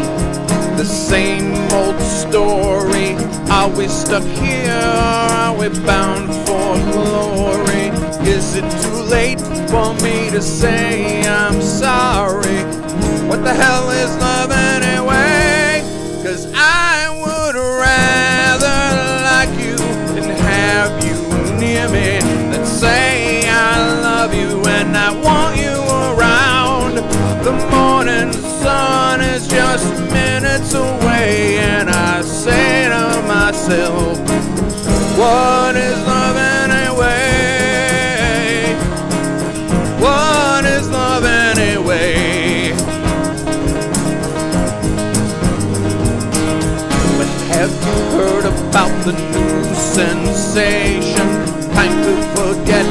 S5: the same old story. Are we stuck here? Are we bound for glory? Is it too late for me to say I'm sorry? What the hell is love anyway? 'Cause I would rather like you and have you near me than say I love you and I want you around. The morning sun is just minutes away, and I say to myself, what is love anyway? What is love anyway? But have you heard about the new sensation? Time to forget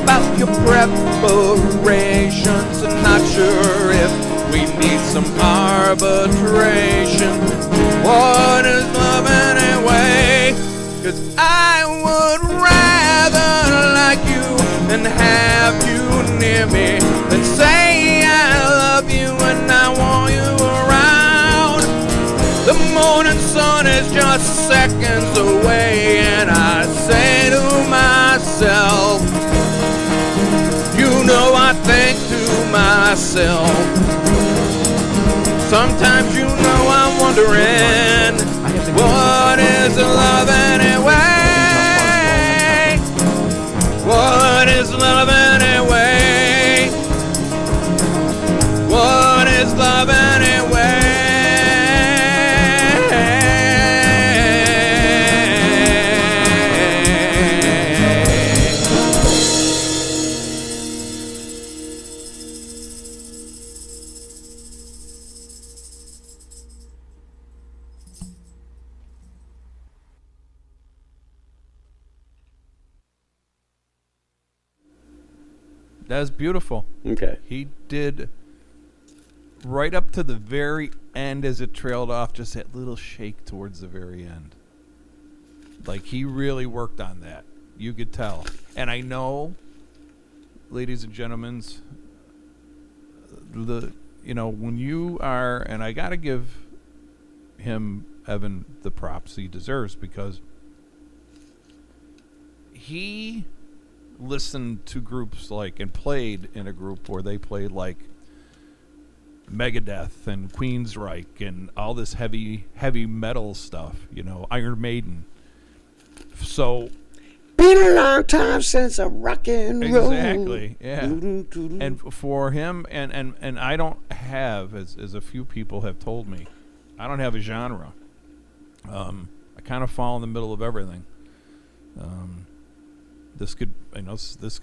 S5: about your preparations. I'm not sure if we need some arbitration. What is love anyway? 'Cause I would rather like you and have you near me than say I love you and I want you around. The morning sun is just seconds away, and I say to myself, you know I think to myself, sometimes you know I'm wondering, what is love anyway? What is love anyway? What is love anyway?
S3: That's beautiful.
S2: Okay.
S3: He did right up to the very end as it trailed off, just that little shake towards the very end. Like, he really worked on that. You could tell. And I know, ladies and gentlemen, when you are, and I got to give him, Evan, the props he deserves, because he listened to groups like, and played in a group where they played like Megadeth and Queensryche and all this heavy metal stuff, Iron Maiden. So
S2: been a long time since a rock and roll.
S3: exactly, yeah. And for him, and I don't have, as a few people have told me, I don't have a genre. I kind of fall in the middle of everything.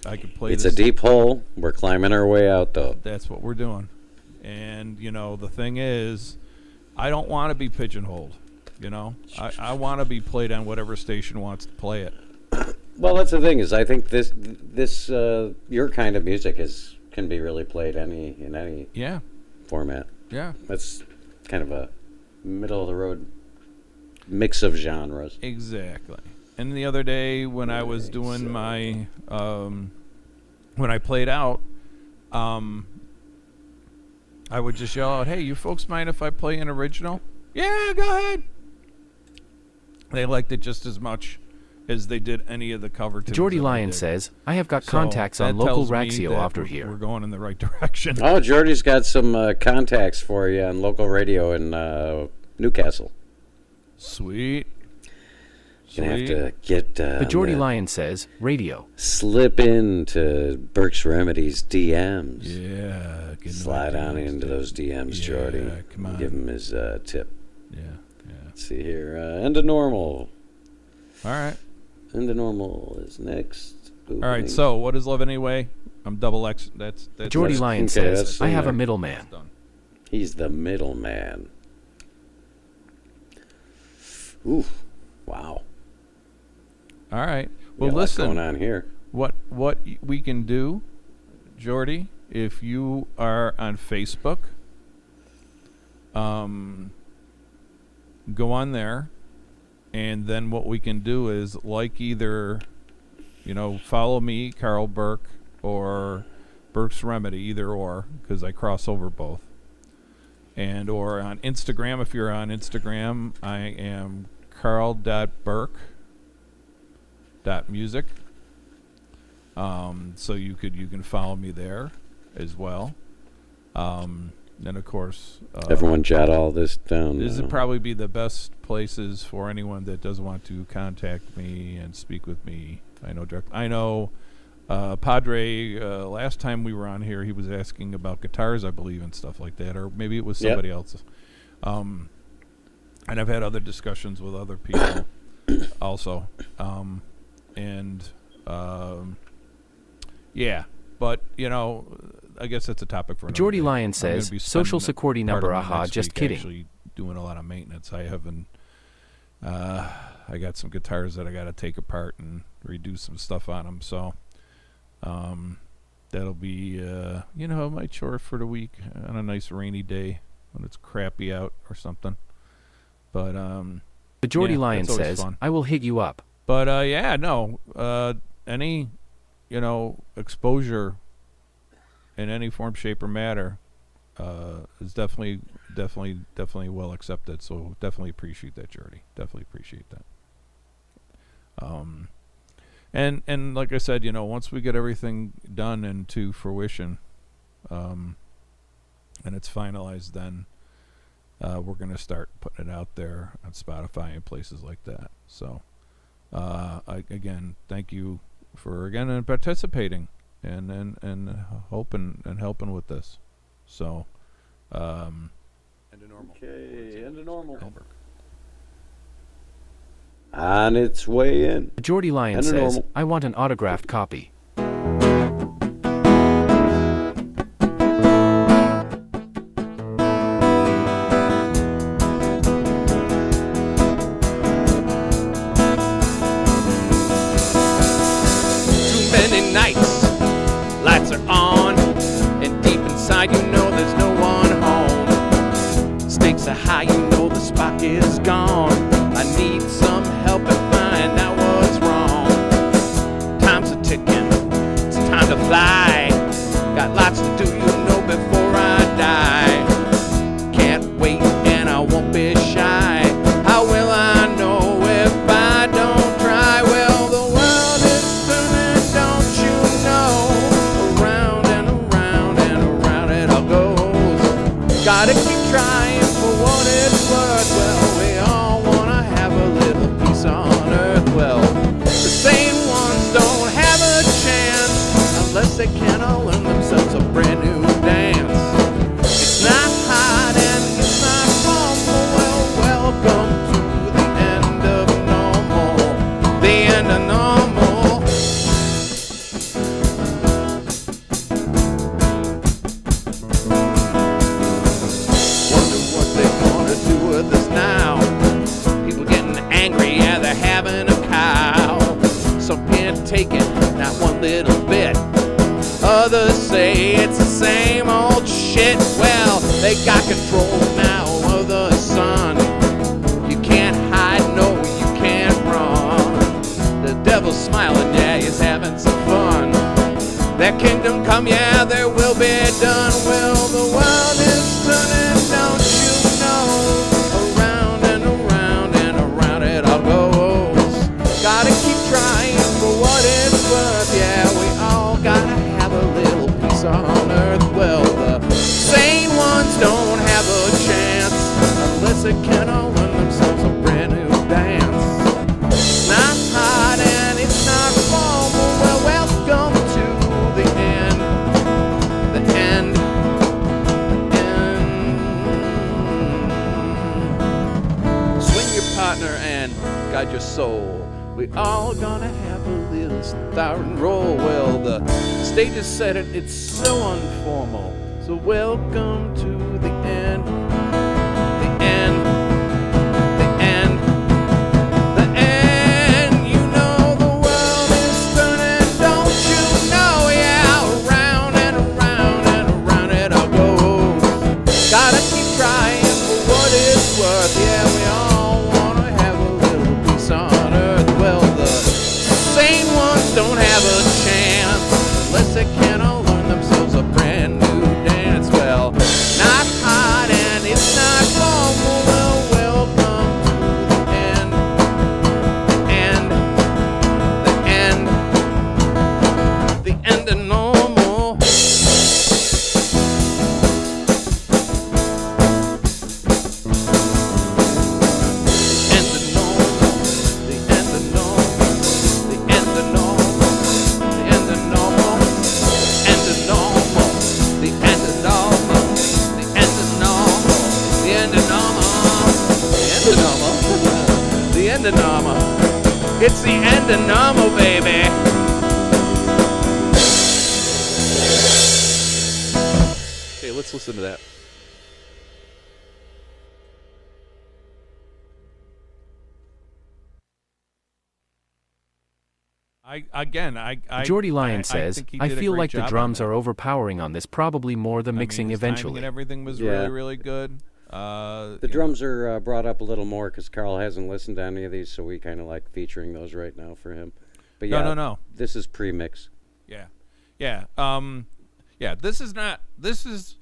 S3: I could play.
S2: It's
S3: this.
S2: a deep hole. We're climbing our way out, though.
S3: That's what we're doing. And, the thing is, I don't want to be pigeonholed. I want to be played on whatever station wants to play it.
S2: Well, that's the thing is, I think this your kind of music can be really played in any
S3: Yeah.
S2: format.
S3: Yeah.
S2: That's kind of a middle of the road mix of genres.
S3: Exactly. And the other day when I was doing my, when I played out, I would just yell out, hey, you folks mind if I play an original? Yeah, go ahead. They liked it just as much as they did any of the cover tunes.
S4: Jordy
S3: that I
S4: Lyon
S3: did.
S4: says, I have got
S3: So
S4: contacts on
S3: that
S4: local
S3: tells me
S4: Raxio
S3: that
S4: after
S3: we're
S4: here.
S3: going in the right direction.
S2: Oh, Jordy's got some contacts for you on local radio in Newcastle.
S3: Sweet.
S2: You're going to have to get...
S4: But Jordy Lyon says, radio.
S2: slip into Burkes Remedies DMs.
S3: Yeah.
S2: Slide on into those DMs,
S3: Yeah,
S2: Jordy.
S3: come on.
S2: Give him his tip.
S3: Yeah.
S2: Let's see here. End of normal.
S3: All right.
S2: End of normal is next.
S3: All right. So, what is love anyway? I'm double X. That's
S4: Jordy
S2: that's-
S4: Lyon
S2: okay,
S4: says,
S2: that's
S4: I have a
S2: similar.
S4: middleman.
S3: done.
S2: He's the middleman. Ooh, wow.
S3: All right.
S2: We
S3: Well,
S2: got a lot
S3: listen.
S2: going on here.
S3: What we can do, Jordy, if you are on Facebook, go on there, and then what we can do is either, follow me, Carl Burke, or Burke's Remedy, either or, because I cross over both. and or on Instagram. If you're on Instagram, I am carl.burke.music. So you can follow me there as well. And of course,
S2: Everyone jot all this down.
S3: this
S2: now.
S3: would probably be the best places for anyone that does want to contact me and speak with me. I know Padre, last time we were on here, he was asking about guitars, I believe, and stuff like that, or maybe it was somebody else. And I've had other discussions with other people also. Yeah, but, I guess that's a topic for another
S4: Jordy
S3: day.
S4: Lyon
S3: I'm
S4: says,
S3: gonna be
S4: social
S3: spending
S4: security
S3: part of
S4: number,
S3: my
S4: aha,
S3: next
S4: just
S3: week
S4: kidding.
S3: actually doing a lot of maintenance. I haven't. I got some guitars that I got to take apart and redo some stuff on them. So, that'll be my chore for the week on a nice rainy day when it's crappy out or something. But
S4: The Jordy
S3: yeah,
S4: Lyon
S3: that's always
S4: says,
S3: fun.
S4: I will hit you up.
S3: But any exposure in any form, shape, or matter is definitely well accepted. So definitely appreciate that, Jordy. Definitely appreciate that. And like I said, once we get everything done into fruition, and it's finalized, then we're gonna start putting it out there on Spotify and places like that. So, again, thank you for participating and hoping and helping with this. So, and a normal.
S2: Okay, and a normal.
S3: Albert.
S2: On its way in.
S4: The Jordy Lyon
S2: And a
S4: says,
S2: normal.
S4: I want an autographed copy.
S5: Too many nights, lights are on, and deep inside you know there's no one home. Stakes are high, you know the spot is gone. I need some help and find out what's wrong. Time's a ticking, it's time to fly. Got lots to do, you know, before I die. Can't wait and I won't be shy. How will I know if I don't try? Well, the world is turning, don't you know? Around and around and around it all goes. Gotta keep trying for what it's worth. Well, we all wanna have a little peace on earth. Well, the sane ones don't have a chance unless they can all learn themselves a brand new dance. It's not hard and it's not formal. Well, welcome to the end of normal. The end of normal. Wonder what they're gonna do with us now. People getting angry, yeah, they're having a cow. Some can't take it, not one little bit. Others say it's the same old shit. Well, they got control now of the sun. You can't hide, no, you can't run. The devil's smiling, yeah, he's having some fun. Their kingdom come, yeah, their will be done. Well, the world is turning, don't you know? Around and around and around it all goes. Gotta keep trying for what it's worth. Yeah, we all gotta have a little peace on earth. Well, the sane ones don't have a chance unless they can all learn themselves a brand new dance. It's not hard and it's not formal. Well, welcome to the end. The end. The end. Swing your partner and guide your soul. We all gonna have a little star and roll. Well, the stage is set and it's so informal. So welcome to the end. The end. The end. The end. You know the world is turning, don't you know? Yeah, around and around and around it all goes. Gotta keep trying for what it's worth. Yeah, we all wanna have a little peace on earth. Well, the sane ones don't have a chance unless they can all learn themselves a brand new dance. Well, not hard normal. It's the end of normal, baby. Okay, let's listen to that.
S3: I
S4: Jordy Lyon says,
S3: think he
S4: I
S3: did a
S4: feel
S3: great
S4: like the
S3: job on
S4: drums
S3: that.
S4: are overpowering on this, probably more the
S3: I mean,
S4: mixing
S3: his timing
S4: eventually.
S3: and everything was
S2: Yeah.
S3: really, really good.
S2: The drums are brought up a little more because Carl hasn't listened to any of these, so we kind of like featuring those right now for him. But yeah,
S3: No.
S2: this is pre-mix.
S3: Yeah. Yeah. Yeah, this is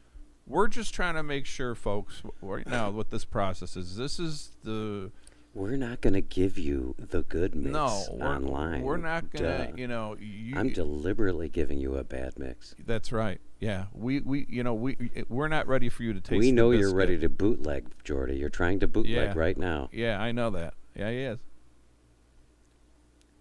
S3: we're just trying to make sure, folks, right now what this process is. This is the
S2: We're not going to give you the good mix online.
S3: We're not gonna,
S2: Duh. I'm deliberately giving you a bad mix.
S3: That's right. Yeah. We're not ready for you to taste
S2: We know
S3: the
S2: you're
S3: biscuit.
S2: ready to bootleg, Jordy. You're trying to bootleg
S3: Yeah.
S2: right now.
S3: Yeah, I know that. Yeah, he is.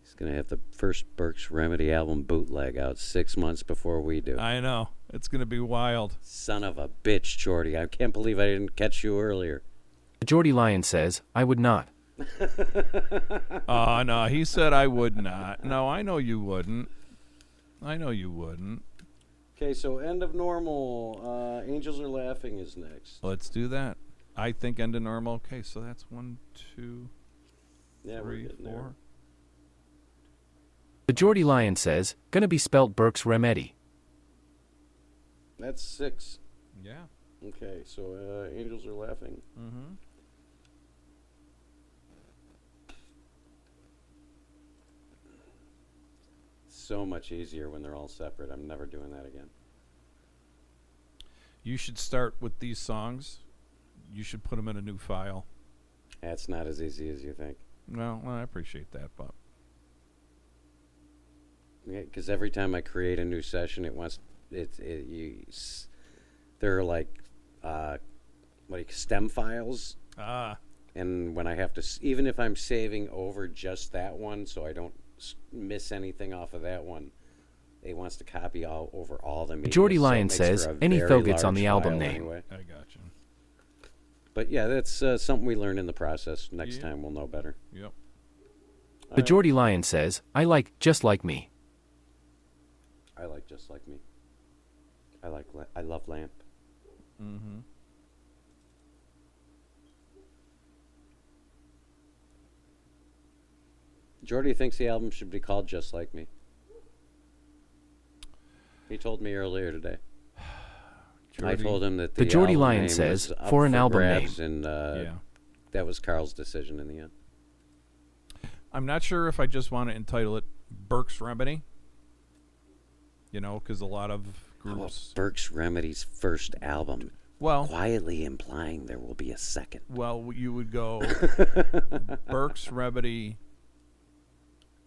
S2: He's going to have the first Burkes Remedy album bootleg out 6 months before we do.
S3: I know. It's going to be wild.
S2: Son of a bitch, Jordy. I can't believe I didn't catch you earlier.
S4: Jordy Lyon says, I would not.
S3: Oh, no, he said I would not. No, I know you wouldn't.
S2: Okay, so End of Normal. Angels Are Laughing is next.
S3: Let's do that. I think end of normal. Okay, so that's 1, 2,
S2: Yeah, we're
S3: 3,
S2: getting
S3: 4.
S2: there.
S4: The Jordy Lyon says, gonna be spelt Burkes Remedy.
S2: That's 6.
S3: Yeah.
S2: Okay, so Angels Are Laughing.
S3: Mm-hmm.
S2: So much easier when they're all separate. I'm never doing that again.
S3: You should start with these songs. You should put them in a new file.
S2: That's not as easy as you think.
S3: Well, I appreciate that, but
S2: Because every time I create a new session, they're like stem files, and when I have to, even if I'm saving over just that one, so I don't miss anything off of that one, it wants to copy all over all the media.
S4: Jordy
S2: so it
S4: Lyon
S2: makes
S4: says,
S2: for a
S4: any
S2: very
S4: Thogats on
S2: large
S4: the album
S2: file
S4: name.
S2: anyway.
S3: I got you.
S2: But yeah, that's something we learn in the process. Next
S3: Yeah.
S2: time we'll know better.
S3: Yep.
S4: The Jordy Lyon says, I like Just Like Me.
S2: I like Just Like Me. I love Lamp.
S3: Mm-hmm.
S2: Jordy thinks the album should be called Just Like Me. He told me earlier today. I told him that
S4: The Jordy
S2: album
S4: Lyon
S2: name
S4: says,
S2: was up
S4: for an album
S2: grabs,
S4: name.
S2: and
S3: Yeah.
S2: that was Carl's decision in the end.
S3: I'm not sure if I just want to entitle it Burkes Remedy. You know, because a lot of
S2: How about
S3: groups.
S2: Burkes Remedy's first album,
S3: Well,
S2: quietly implying there will be a second.
S3: you would go Burkes Remedy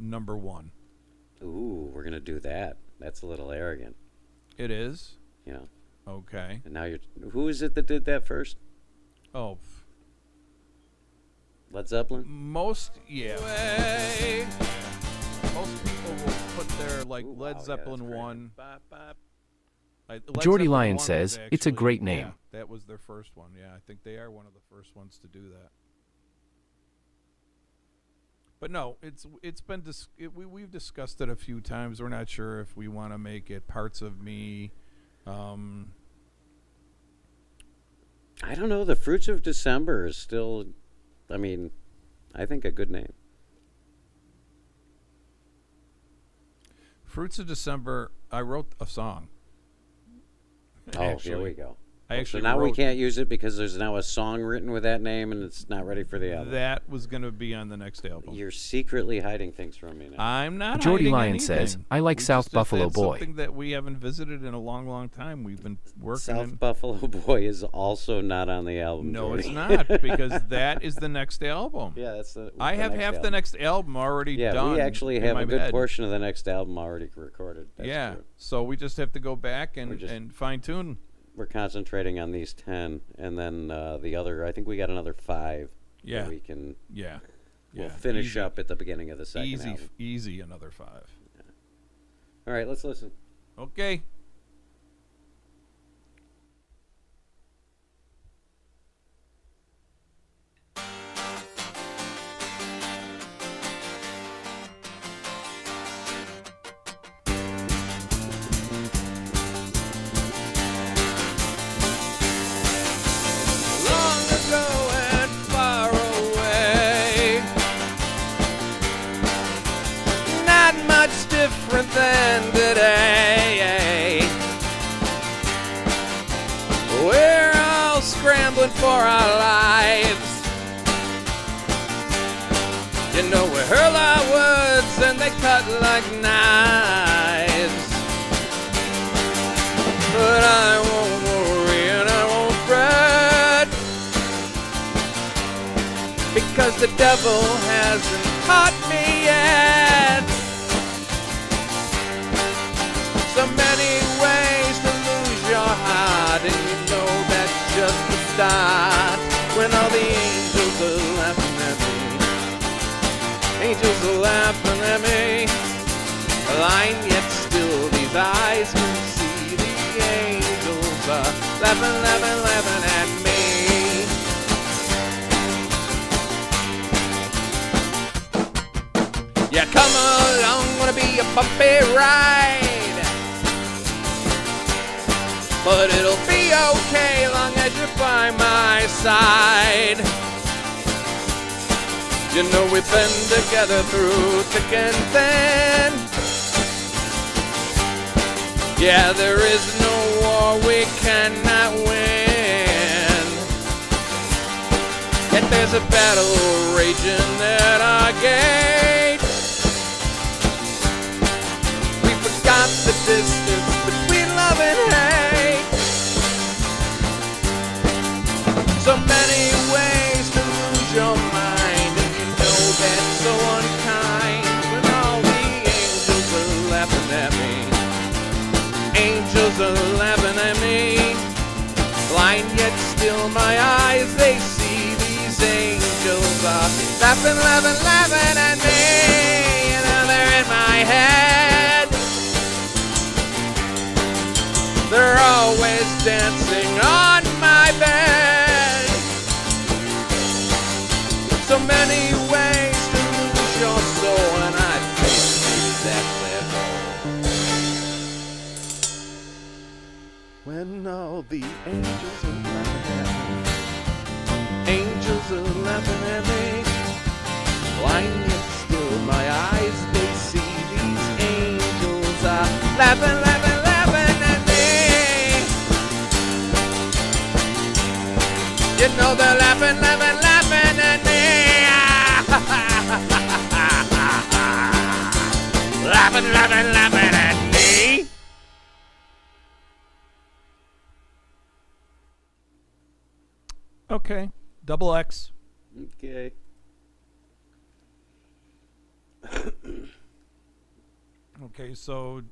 S3: number 1.
S2: Ooh, we're gonna do that. That's a little arrogant,
S3: It is.
S2: you know.
S3: Okay.
S2: And now who is it that did that first?
S3: Oh,
S2: Led Zeppelin?
S3: most people will put their
S2: Ooh,
S3: Led
S2: wow,
S3: Zeppelin
S2: yeah, that's
S3: 1. Led
S4: Jordy
S3: Zeppelin
S4: Lyon
S3: 1
S4: says,
S3: was
S4: it's a
S3: actually-
S4: great name.
S3: Yeah, that was their first one. Yeah, I think they are one of the first ones to do that. But no, it's been we've discussed it a few times. We're not sure if we want to make it Parts of Me.
S2: I don't know. The Fruits of December is still, I mean, I think a good name.
S3: Fruits of December. I wrote a song.
S2: Oh, here we go.
S3: I actually
S2: so now we
S3: wrote-
S2: can't use it because there's now a song written with that name and it's not ready for the album.
S3: That was going to be on the next album.
S2: You're secretly hiding things from me now.
S3: I'm not.
S4: Jordy
S3: hiding
S4: Lyon
S3: anything.
S4: says, I like
S3: We
S4: South
S3: just-
S4: Buffalo
S3: that's
S4: Boy.
S3: Something that we haven't visited in a long, long time. We've been working.
S2: South Buffalo Boy is also not on the album.
S3: No,
S2: Jordy.
S3: it's not because that is the next album.
S2: Yeah, that's the.
S3: I have half
S2: album.
S3: the next album already
S2: Yeah,
S3: done.
S2: we actually
S3: in
S2: have
S3: my
S2: a good
S3: head.
S2: portion of the next album already recorded. That's
S3: Yeah,
S2: true.
S3: so we just have to go back and,
S2: We're just-
S3: and fine tune.
S2: We're concentrating on these 10, and then the other. I think we got another 5.
S3: Yeah.
S2: That we can.
S3: Yeah,
S2: We'll
S3: yeah.
S2: finish
S3: Easy.
S2: up at the beginning of the second
S3: Easy,
S2: album.
S3: easy. Another 5.
S2: All right, let's listen.
S3: Okay.
S5: different than today. We're all scrambling for our lives. You know, we hurl our words and they cut like knives. But I won't worry and I won't fret, because the devil hasn't caught me yet. So many ways to lose your heart, and you know that's just the start. When all the angels are laughing at me, angels are laughing at me. Blind yet still these eyes can see. The angels are laughing, laughing, laughing at me. Yeah, come along, wanna be a bumpy ride, but it'll be okay long as you're by my side. You know we've been together through thick and thin. Yeah, there is no war we cannot win. Yet there's a battle raging at our gate. We forgot the distance between love and hate. So many ways to lose your mind, and you know that's so unkind. When all the angels are laughing at me, angels are laughing at me. Blind yet still my eyes, they see. These angels are laughing, laughing, laughing at me. You know they're in my head. They're always dancing on my bed. So many ways to lose your soul, and I think that they're gone. When all the angels are laughing at me, angels are laughing at me. Blind yet still my eyes, they see. These angels are laughing, laughing, laughing at me. You know they're laughing, laughing, laughing at me. Laughing, laughing, laughing at me.
S3: Okay. Double X.
S2: Okay.
S3: Okay, so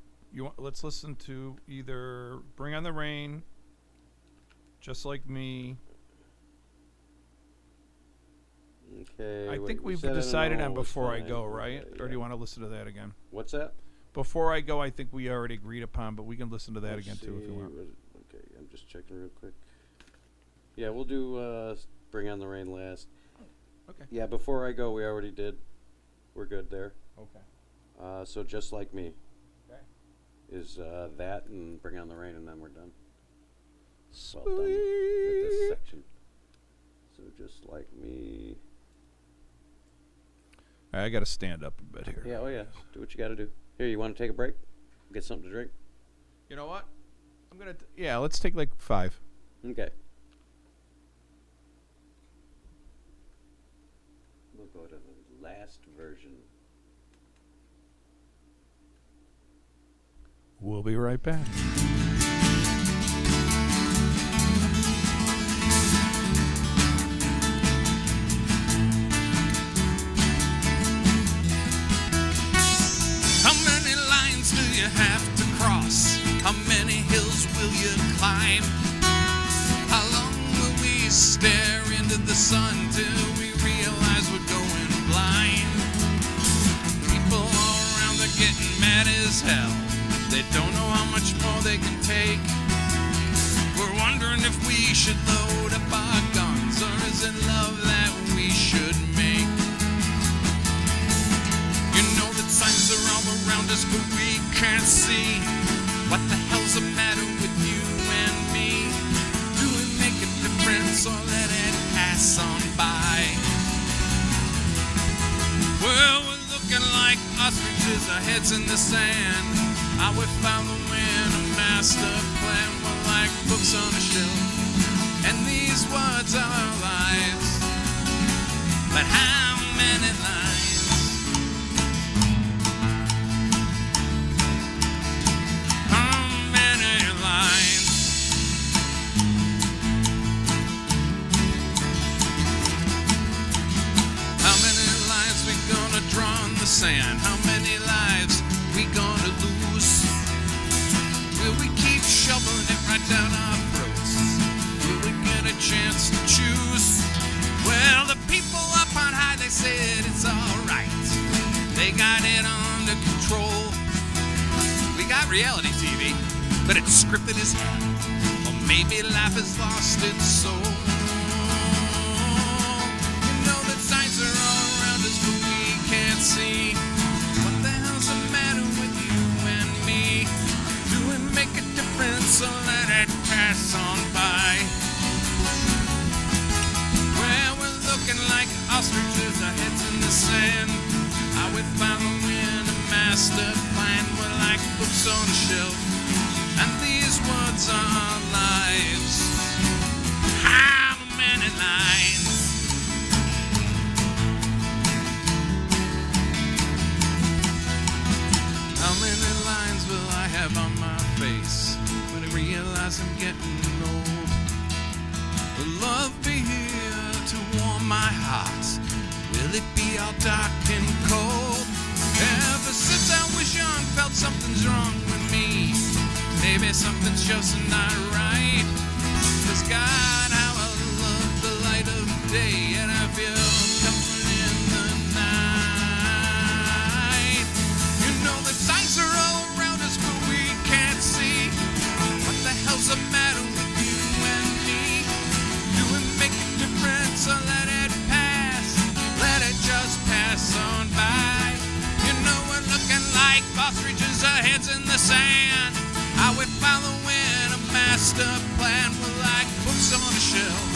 S3: let's listen to either Bring on the Rain, Just Like Me.
S2: Okay.
S3: I
S2: wait,
S3: think
S2: we
S3: we've
S2: said
S3: decided
S2: no
S3: on
S2: was
S3: Before I
S2: fine.
S3: Go, right?
S2: Okay,
S3: Or do you
S2: yeah.
S3: want to listen to that again?
S2: What's that?
S3: Before I Go, I think we already agreed upon, but we can listen to that
S2: Let's
S3: again too if you
S2: see,
S3: want.
S2: Okay, I'm just checking real quick. Yeah, we'll do Bring on the Rain last.
S3: Okay.
S2: Yeah, Before I Go, we already did. We're good there.
S3: Okay.
S2: So Just Like Me
S3: Okay.
S2: is that and Bring on the Rain, and then we're done. Well done with this section. So Just Like Me.
S3: All right, I got to stand up a bit here.
S2: Yeah, oh yeah. Do what you got to do. Here, you want to take a break? Get something to drink?
S3: You know what? I'm gonna. Yeah, let's take like 5.
S2: Okay. We'll go to the last version.
S3: We'll be right back.
S1: How many lines do you have to cross? How many hills will you climb? How long will we stare into the sun till we realize we're going blind? People all around are getting mad as hell. They don't know how much more they can take. We're wondering if we should load up our guns, or is it love that we should make? You know that signs are all around us, but we can't see. What the hell's the matter with you and me? Do we make a difference or let it pass on by? Well, we're looking like ostriches ostriches are heads in the sand. Are we following a master plan? We're like books on a shelf, and these words are our lives. But how many lines? How many lines? How many lives we gonna draw in the sand? How many lives we gonna lose? Will we keep shoveling it right down our throats? Will we get a chance to choose? Well, the people up on high, they said it's alright. They got it under control. We got reality TV, but it's scripted as hell. Or maybe life has lost its soul. You know that signs are all around us, but we can't see. What the hell's the matter with you and me? Do it make a difference or let it pass on by? Well, we're looking like ostriches, our heads in the sand. Are we following a master plan? We're like books on a shelf, and these words are our lives. How many lines? How many lines will I have on my face when I realize I'm getting old? Will love be here to warm my heart? Will it be all dark and cold? Ever since I was young, felt something's wrong with me. Maybe something's just not right. 'Cause God, how I love the light of day, and I feel comfort in the night. You know the signs are all around us, but we can't see. What the hell's the matter with you and me? Do it make a difference or let it pass? Let it just pass on by. You know we're looking like ostriches, our heads in the sand. Are we following a master plan? We're like books on a shelf,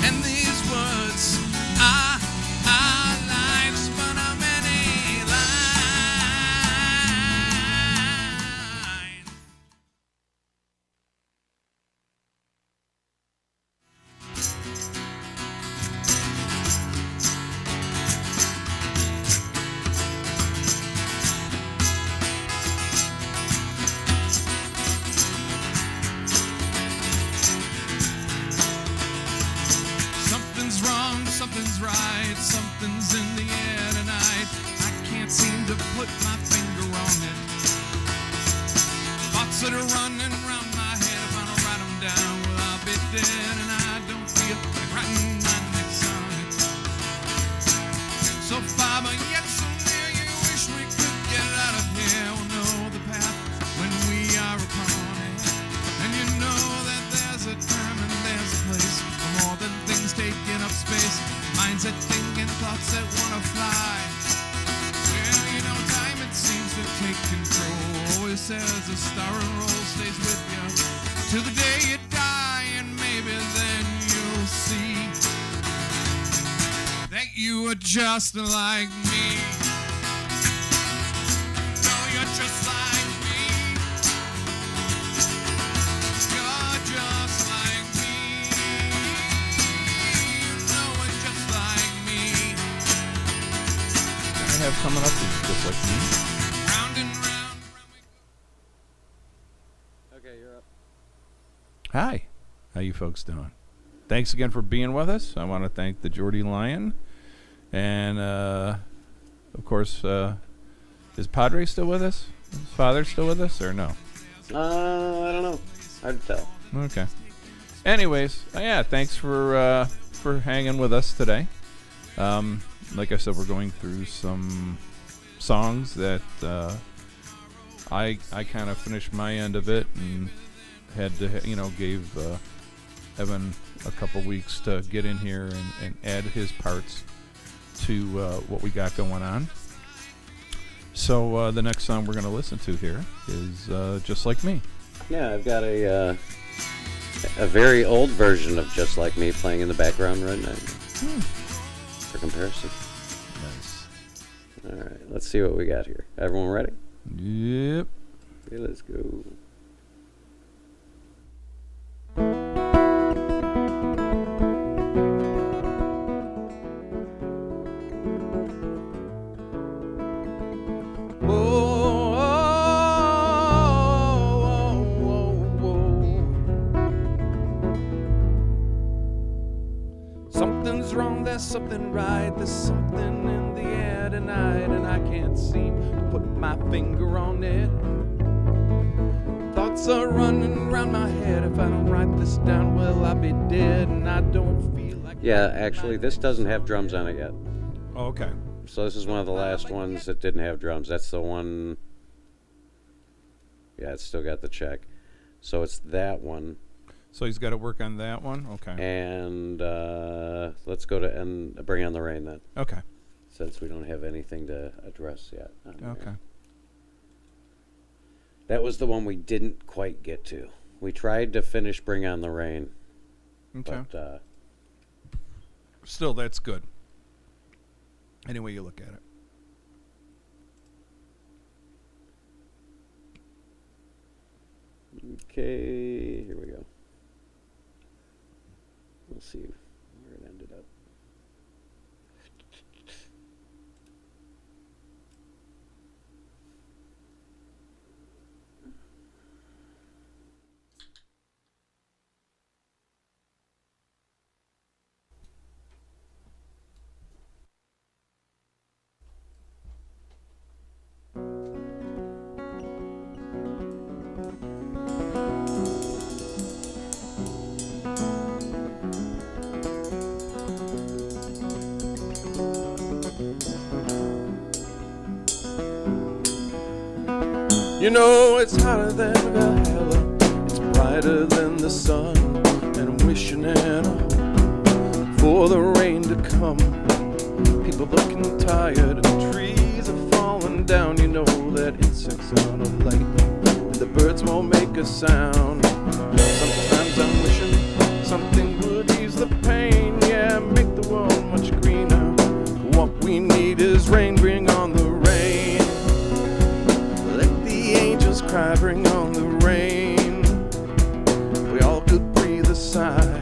S1: and these words are our lives. But how many lines? Something's wrong, something's right, something's in the air tonight. I can't seem to put my finger on it. Thoughts that are running round my head, if I don't write them down, well, I'll be dead, and I don't feel like writing my next sonnet. So far, but yet so near, you wish we could get out of here. We'll know the path when we are upon it. And you know that there's a time and there's a place for more than things taking up space. Minds that think and thoughts that wanna fly. Well, you know, time it seems to take control. Always says a star and roll stays with you till the day you die, and maybe then you'll see that you are just like me. No, you're just like me. You're just like me. You know it's just like me.
S3: I have coming up is just like me.
S1: Round and round,
S2: Okay, you're up.
S3: Hi, how you folks doing? Thanks again for being with us. I want to thank the Geordie Lion, and of course, is Padre still with us? Is his father still with us, or no?
S2: I don't know. Hard to tell.
S3: Okay. Anyways, yeah, thanks for hanging with us today. Like I said, we're going through some songs that I kind of finished my end of it and had to, gave Evan a couple weeks to get in here and add his parts to what we got going on. So the next song we're going to listen to here is Just Like Me.
S2: Yeah, I've got a very old version of Just Like Me playing in the background right now. For comparison.
S3: Nice.
S2: All right, let's see what we got here. Everyone ready?
S3: Yep.
S2: Okay, let's go.
S5: Something's wrong, there's something right, there's something in the air tonight, and I can't seem to put my finger on it. Thoughts are running around my head. If I don't write this down, well, I'll be dead, and I don't feel like...
S2: Yeah, actually, this doesn't have drums on it yet.
S3: Oh, okay.
S2: So this is one of the last ones that didn't have drums. That's the one. Yeah, it's still got the check. So it's that one.
S3: So he's got to work on that one? Okay.
S2: And let's go to and Bring on the Rain then,
S3: Okay.
S2: since we don't have anything to address yet. on there.
S3: Okay.
S2: That was the one we didn't quite get to. We tried to finish Bring on the Rain,
S3: Okay.
S2: but
S3: Still, that's good. Any way you look at it.
S2: okay, here we go. We'll see where it ended up.
S5: You know it's hotter than Valhalla, it's brighter than the sun, and I'm wishing and hoping for the rain to come. People looking tired and trees are falling down. You know that insects are not lightning and the birds won't make a sound. Sometimes I'm wishing something would ease the pain, yeah, make the world much greener. What we need is rain, bring on the rain. Cry, bring on the rain. We all could breathe a sigh.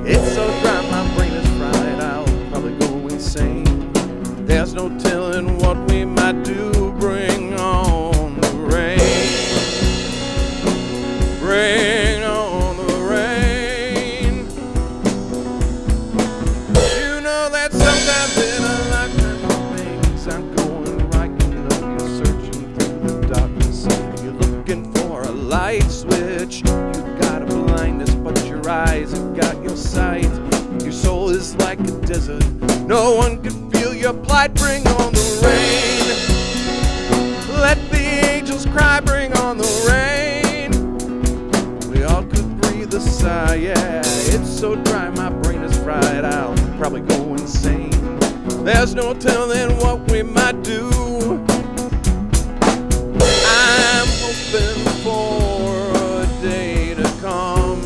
S5: It's so dry, my brain is fried. I'll probably go insane. There's no telling what we might do. Bring on the rain. Bring on the rain. You know that sometimes in a lifetime of things aren't going right. You know you're searching through the darkness. Looking for a light switch. You got a blindness, but your eyes have got your sight. Your soul is like a desert. No one can feel your plight. Bring on the rain. Let the angels cry. Bring on the rain. We all could breathe a sigh. Yeah, it's so dry, my brain is fried. I'll probably go insane. There's no telling what we might do. I'm hoping for a day to come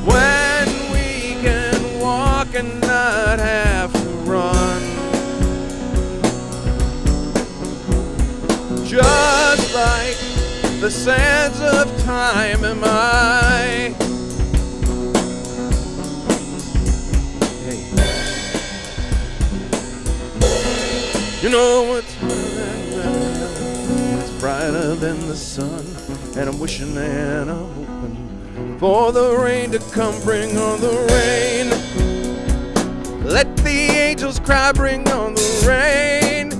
S5: when we can walk and not have to run. Just like the sands of time am I. You know it's brighter than the sun, and I'm wishing and I'm hoping for the rain to come. Bring on the rain. Let the angels cry. Bring on the rain.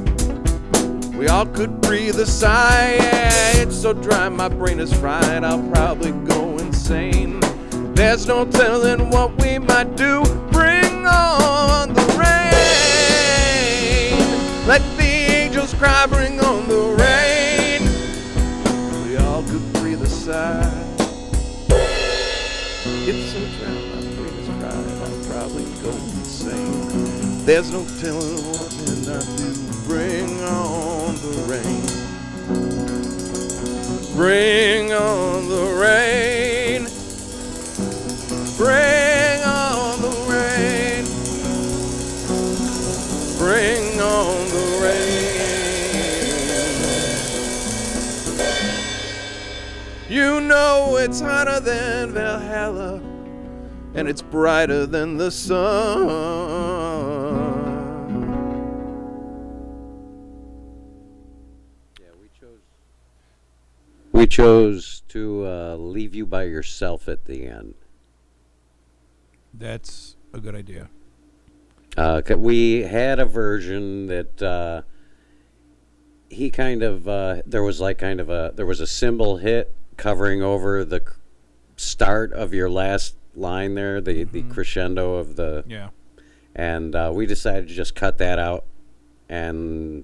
S5: We all could breathe a sigh. Yeah, it's so dry, my brain is fried. I'll probably go insane. There's no telling what we might do. Bring on the rain. Let the angels cry, bring on the rain. We all could breathe a sigh. It's so dry, my brain is fried. I'll probably go insane. There's no telling what men I do. Bring on the rain. Bring on the rain. Bring on the rain. bring on the rain. You know it's hotter than Valhalla, and it's brighter than the sun.
S2: We chose to leave you by yourself at the end.
S3: That's a good idea.
S2: We had a version that he kind of there was a cymbal hit covering over the start of your last line there, the crescendo of the and we decided to just cut that out, and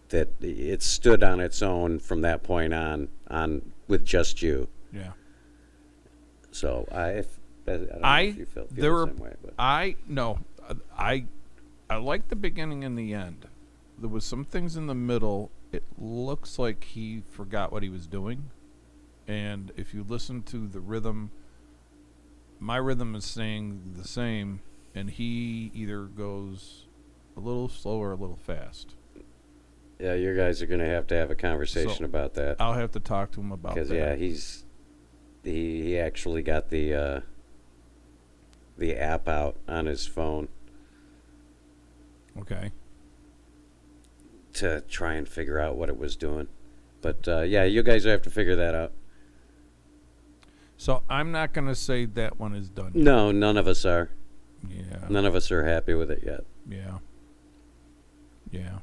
S2: that it stood on its own from that point on with just you.
S3: Yeah.
S2: So I don't know if you feel the same way, but
S3: I like the beginning and the end. There was some things in the middle. It looks like he forgot what he was doing, and if you listen to the rhythm, my rhythm is staying the same, and he either goes a little slow or a little fast.
S2: Yeah, you guys are going to have a conversation about that.
S3: I'll have to talk to him about that.
S2: Because he actually got the app out on his phone.
S3: Okay.
S2: To try and figure out what it was doing. But you guys have to figure that out.
S3: So I'm not going to say that one is done yet.
S2: No, none of us are.
S3: Yeah.
S2: None of us are happy with it yet.
S3: Yeah. Yeah.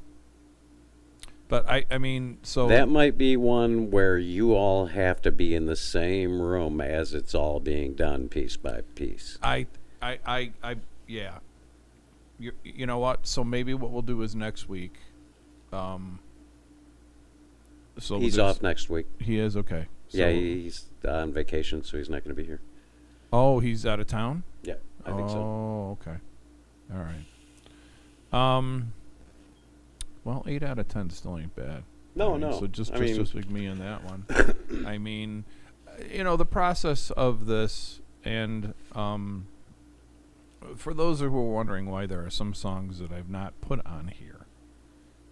S3: But I mean, so
S2: that might be one where you all have to be in the same room as it's all being done piece by piece.
S3: Yeah. You know what? So maybe what we'll do is next week. So
S2: he's off next week.
S3: He is, okay. So
S2: yeah, he's on vacation, so he's not going to be here.
S3: Oh, he's out of town?
S2: Yeah, I think so.
S3: Oh, okay. All right. Well, 8 out of 10 still ain't bad.
S2: No,
S3: I mean,
S2: no.
S3: So just like me in that one. I mean, the process of this, and for those who are wondering why there are some songs that I've not put on here,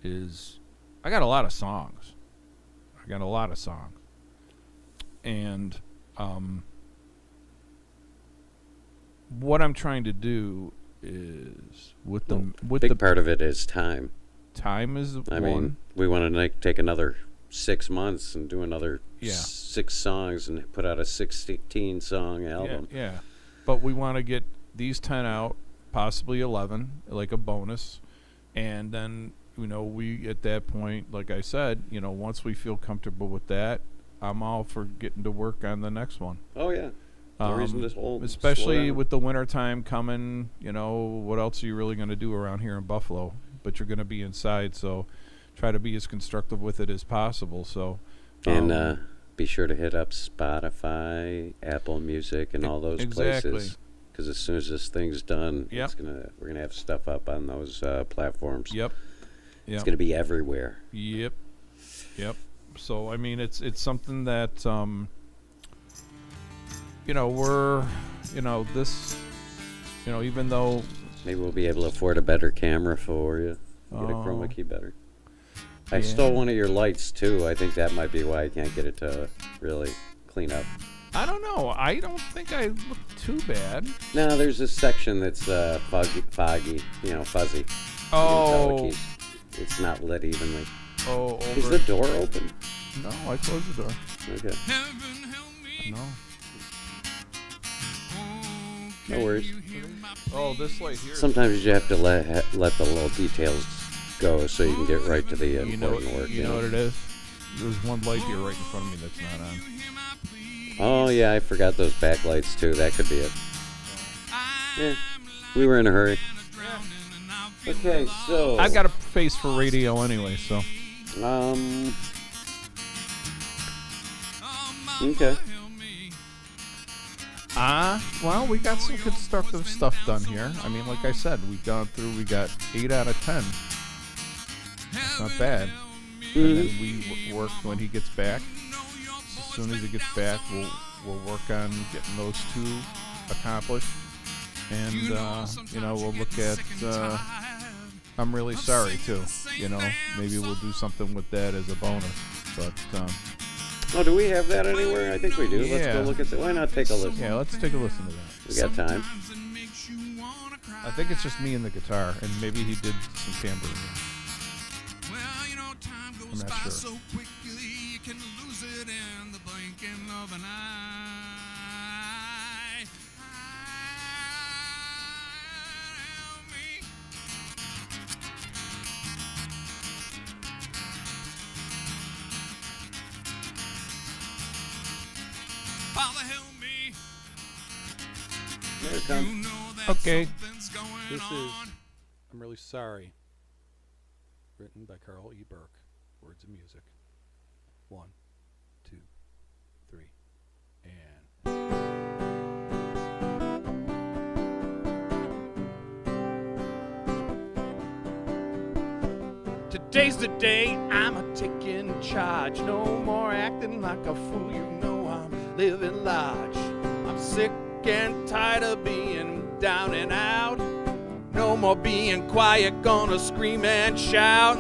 S3: is I got a lot of songs. And what I'm trying to do is
S2: big part of it is time.
S3: Time is
S2: I
S3: one.
S2: mean, we want to take another 6 months and do another 6 songs and put out a 16-song album.
S3: Yeah. But we want to get these 10 out, possibly 11, like a bonus. And then, we, at that point, like I said, once we feel comfortable with that, I'm all for getting to work on the next one.
S2: Oh, yeah. No reason to hold,
S3: especially with the winter time coming, what else are you really going to do around here in Buffalo? But you're going to be inside, so try to be as constructive with it as possible. So,
S2: and be sure to hit up Spotify, Apple Music, and all those places. Because as soon as this thing's done, we're gonna have stuff up on those platforms.
S3: Yep.
S2: It's gonna be everywhere.
S3: Yep. So I mean, it's something that we're this even though.
S2: Maybe we'll be able to afford a better camera for you. Get a chroma key better. I stole one of your lights, too. I think that might be why I can't get it to really clean up.
S3: I don't know. I don't think I look too bad.
S2: No, there's this section that's foggy, fuzzy.
S3: Oh.
S2: It's not lit evenly.
S3: Oh, over.
S2: Is the door open?
S3: No, I closed the door.
S2: Okay.
S3: No.
S2: No worries.
S3: Oh, this light here.
S2: Sometimes you have to let the little details go so you can get right to the important work.
S3: You know what it is? There's one light here right in front of me that's not on.
S2: Oh, yeah, I forgot those backlights, too. That could be it. Yeah, we were in a hurry. Okay, so...
S3: I've got a face for radio anyway, so...
S2: Okay.
S3: Well, we got some constructive stuff done here. I mean, like I said, we got 8 out of 10. It's not bad. And then we work when he gets back. As soon as he gets back, we'll work on getting those 2 accomplished. And, we'll look at I'm really sorry too. You know, maybe we'll do something with that as a bonus. But
S2: Oh, do we have that anywhere? I think we do. Let's
S3: Yeah.
S2: go look at that. Why not take a listen?
S3: yeah, let's take a listen to that.
S2: We got time.
S3: I think it's just me and the guitar, and maybe he did some tambourine.
S1: Well, you know, time goes
S3: I'm not
S1: by
S3: sure.
S1: so quickly, you can lose it in the blinking of an eye. Help me. Father, help me.
S2: There it
S1: You
S2: comes.
S1: know that
S3: Okay.
S1: something's going
S3: This is
S1: on.
S3: I'm Really Sorry, written by Carl E. Burke. Words and music. 1, 2, 3, and.
S5: Today's the day I'm a taking charge. No more acting like a fool. You know I'm living large. I'm sick and tired of being down and out. No more being quiet, gonna scream and shout.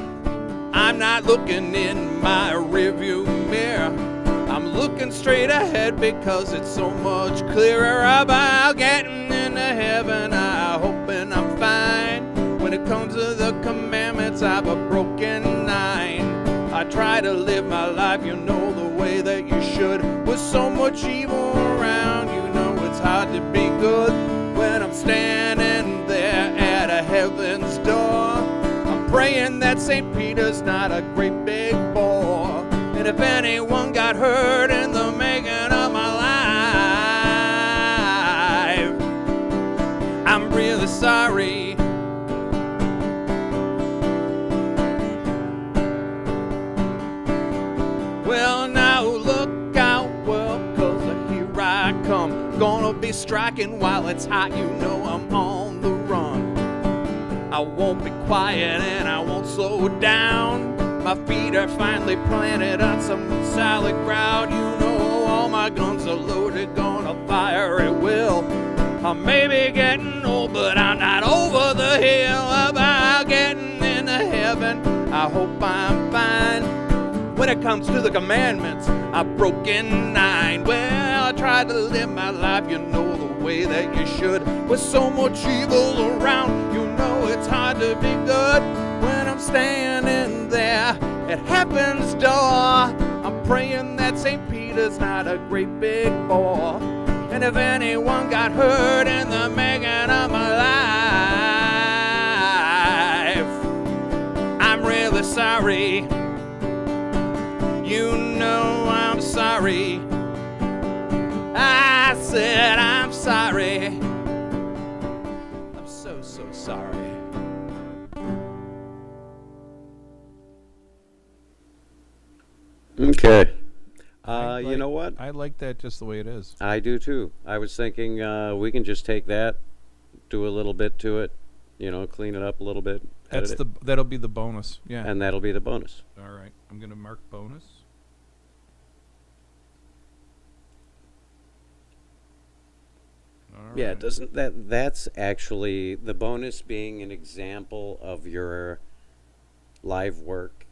S5: I'm not looking in my rearview mirror. I'm looking straight ahead because it's so much clearer about getting into heaven. I hope and I'm fine. When it comes to the commandments, I've a broken 9. I try to live my life, you know, the way that you should. With so much evil around, you know it's hard to be good. When I'm standing there at a heaven's door, I'm praying that St. Peter's not a great big bore. And if anyone got hurt in the making of my life, I'm really sorry. Well, now look out, world, 'cause here I come. Gonna be striking while it's hot, you know I'm on the run. I won't be quiet and I won't slow down. My feet are finally planted on some solid ground. You know all my guns are loaded, gonna fire at will. I may be getting old, but I'm not over the hill about getting into heaven. I hope I'm fine. When it comes to the commandments, I've broken 9. Well, I try to live my life, you know, the way that you should. With so much evil around, you know it's hard to be good. When I'm standing there at heaven's door, I'm praying that St. Peter's not a great big bore. And if anyone got hurt in the making of my life, I'm really sorry. You know I'm sorry. I said I'm sorry. I'm so sorry.
S2: Okay.
S3: I
S2: You
S3: like-
S2: know what?
S3: I like that just the way it is.
S2: I do too. I was thinking we can just take that, do a little bit to it, you know, clean it up a little bit, edit
S3: That's
S2: it,
S3: that'll be the bonus. Yeah.
S2: and that'll be the bonus.
S3: All right. I'm gonna mark bonus. All
S2: Yeah,
S3: right.
S2: doesn't that's actually the bonus being an example of your live work,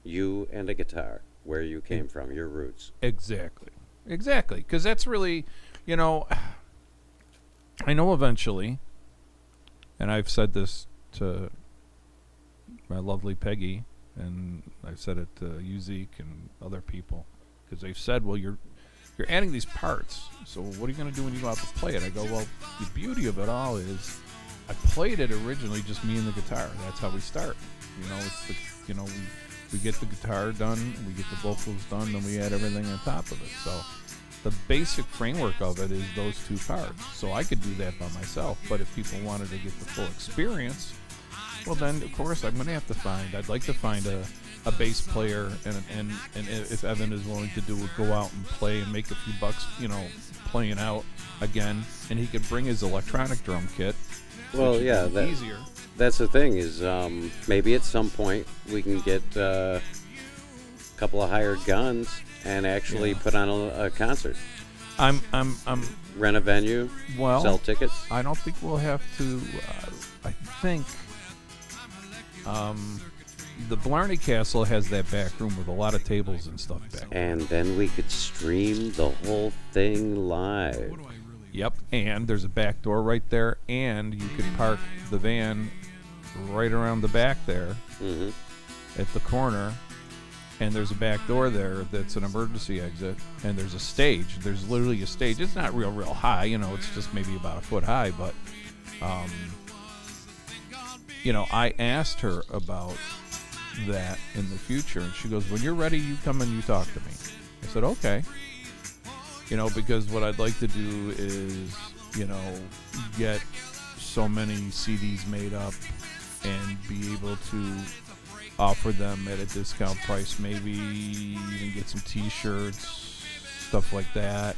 S2: you and a guitar, where you came from, your roots.
S3: Exactly. Exactly. Because that's really, you know, I know eventually, and I've said this to my lovely Peggy, and I've said it to you, Zeke, and other people, because they've said, well, you're adding these parts, so what are you going to do when you go out to play it? I go, well, the beauty of it all is I played it originally just me and the guitar. That's how we start. You know, it's the, you know, we get the guitar done, we get the vocals done, then we add everything on top of it. So the basic framework of it is those two parts. So I could do that by myself, but if people wanted to get the full experience, well then of course I'd like to find a bass player, and if Evan is willing to do it, go out and play and make a few bucks, you know, playing out again, and he could bring his electronic drum kit.
S2: Well,
S3: which
S2: yeah,
S3: is easier.
S2: that's the thing is maybe at some point we can get a couple of hired guns and actually
S3: Yeah.
S2: put on a concert,
S3: I'm
S2: rent a venue,
S3: well.
S2: sell tickets.
S3: I don't think we'll have to. I think The Blarney Castle has that back room with a lot of tables and stuff back.
S2: And then we could stream the whole thing live.
S3: Yep, and there's a back door right there, and you could park the van right around the back there at the corner, and there's a back door there that's an emergency exit, and there's a stage. There's literally a stage. It's not real high, it's just maybe about a foot high, but, I asked her about that in the future, and she goes, when you're ready, you come and you talk to me. I said, okay. Because what I'd like to do is, get so many CDs made up and be able to offer them at a discount price, maybe even get some t-shirts, stuff like that.